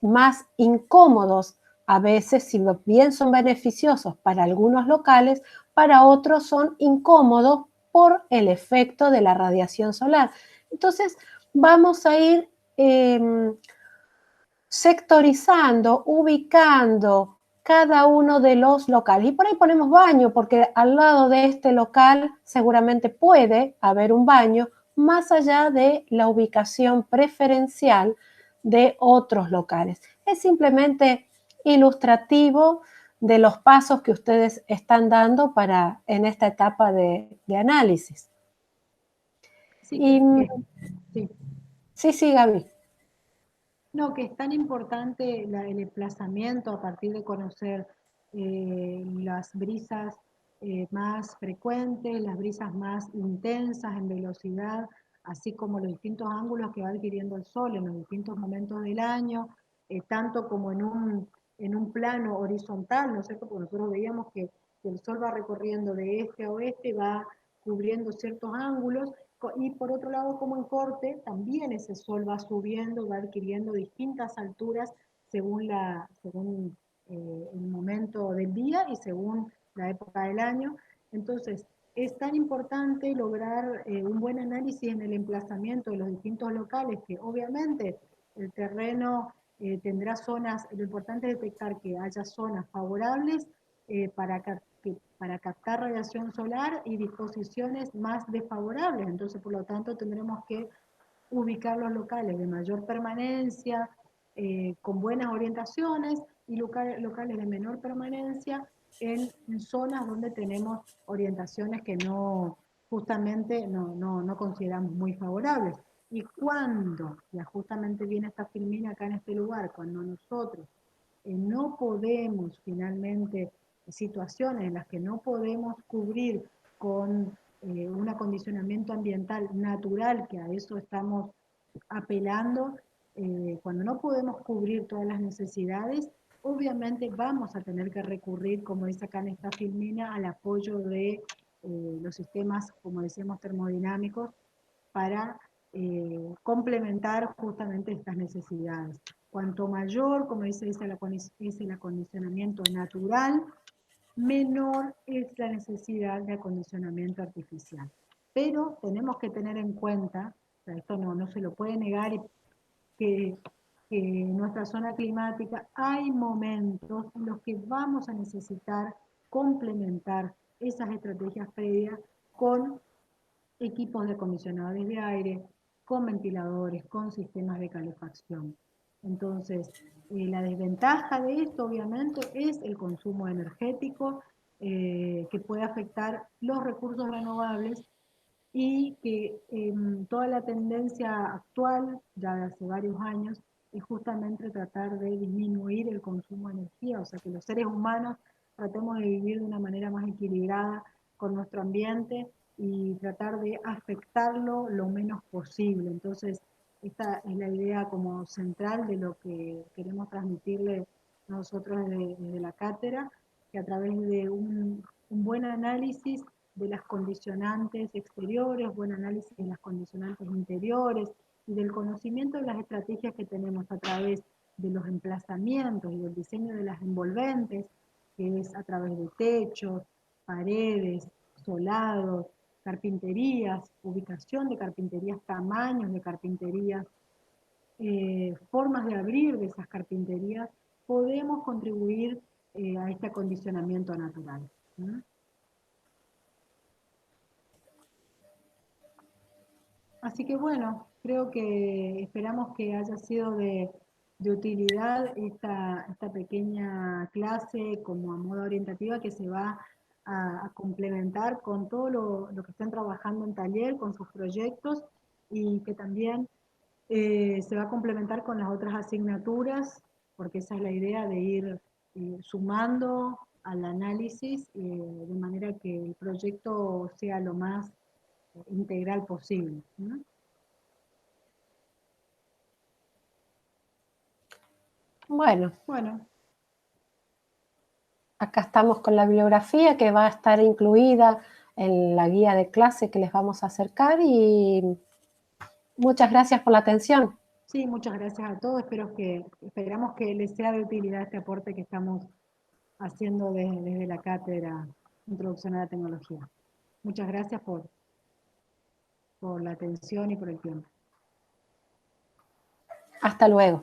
más incómodos a veces, si bien son beneficiosos para algunos locales, para otros son incómodos por el efecto de la radiación solar. Entonces, vamos a ir sectorizando, ubicando cada uno de los locales. Y por ahí ponemos baño, porque al lado de este local seguramente puede haber un baño, más allá de la ubicación preferencial de otros locales. Es simplemente ilustrativo de los pasos que ustedes están dando en esta etapa de análisis. Sí, Y sí. sí, Gaby. No, que es tan importante el emplazamiento a partir de conocer las brisas más frecuentes, las brisas más intensas en velocidad, así como los distintos ángulos que va adquiriendo el sol en los distintos momentos del año, tanto como en un plano horizontal, ¿no es cierto? Porque nosotros veíamos que el sol va recorriendo de este a oeste y va cubriendo ciertos ángulos, y por otro lado, como en corte, también ese sol va subiendo, va adquiriendo distintas alturas según el momento del día y según la época del año. Entonces, es tan importante lograr un buen análisis en el emplazamiento de los distintos locales, que obviamente el terreno tendrá zonas. Lo importante es detectar que haya zonas favorables para captar radiación solar y disposiciones más desfavorables. Entonces, por lo tanto, tendremos que ubicar los locales de mayor permanencia, con buenas orientaciones, y locales de menor permanencia en zonas donde tenemos orientaciones que justamente no consideramos muy favorables. Y cuando, ya justamente viene esta filmina acá en este lugar, cuando nosotros no podemos finalmente, situaciones en las que no podemos cubrir con un acondicionamiento ambiental natural, que a eso estamos apelando, cuando no podemos cubrir todas las necesidades, obviamente vamos a tener que recurrir, como dice acá en esta filmina, al apoyo de los sistemas, como decíamos, termodinámicos, para complementar justamente estas necesidades. Cuanto mayor, como dice, es el acondicionamiento natural, menor es la necesidad de acondicionamiento artificial. Pero tenemos que tener en cuenta, o sea, esto no se lo puede negar, que en nuestra zona climática hay momentos en los que vamos a necesitar complementar esas estrategias previas con equipos de acondicionadores de aire, con ventiladores, con sistemas de calefacción. Entonces, la desventaja de esto, obviamente, es el consumo energético, que puede afectar los recursos renovables, y que toda la tendencia actual, ya de hace varios años, es justamente tratar de disminuir el consumo de energía, o sea, que los seres humanos tratemos de vivir de una manera más equilibrada con nuestro ambiente y tratar de afectarlo lo menos posible. Entonces, esta es la idea como central de lo que queremos transmitirle nosotros desde la cátedra, que a través de un buen análisis de las condicionantes exteriores, buen análisis de las condicionantes interiores y del conocimiento de las estrategias que tenemos a través de los emplazamientos y del diseño de las envolventes, que es a través de techos, paredes, solados, carpinterías, ubicación de carpinterías, tamaños de carpinterías, formas de abrir de esas carpinterías, podemos contribuir a este acondicionamiento natural. Así que bueno, creo que esperamos que haya sido de utilidad esta pequeña clase como a modo orientativa, que se va a complementar con todo lo que estén trabajando en taller, con sus proyectos, y que también se va a complementar con las otras asignaturas, porque esa es la idea de ir sumando al análisis, de manera que el proyecto sea lo más integral posible, ¿no? Bueno, Bueno, acá estamos con la bibliografía que va a estar incluida en la guía de clase que les vamos a acercar, y muchas gracias por la atención. sí, muchas gracias a todos. Esperamos que les sea de utilidad este aporte que estamos haciendo desde la cátedra Introducción a la Tecnología. Muchas gracias por la atención y por el tiempo. Hasta luego.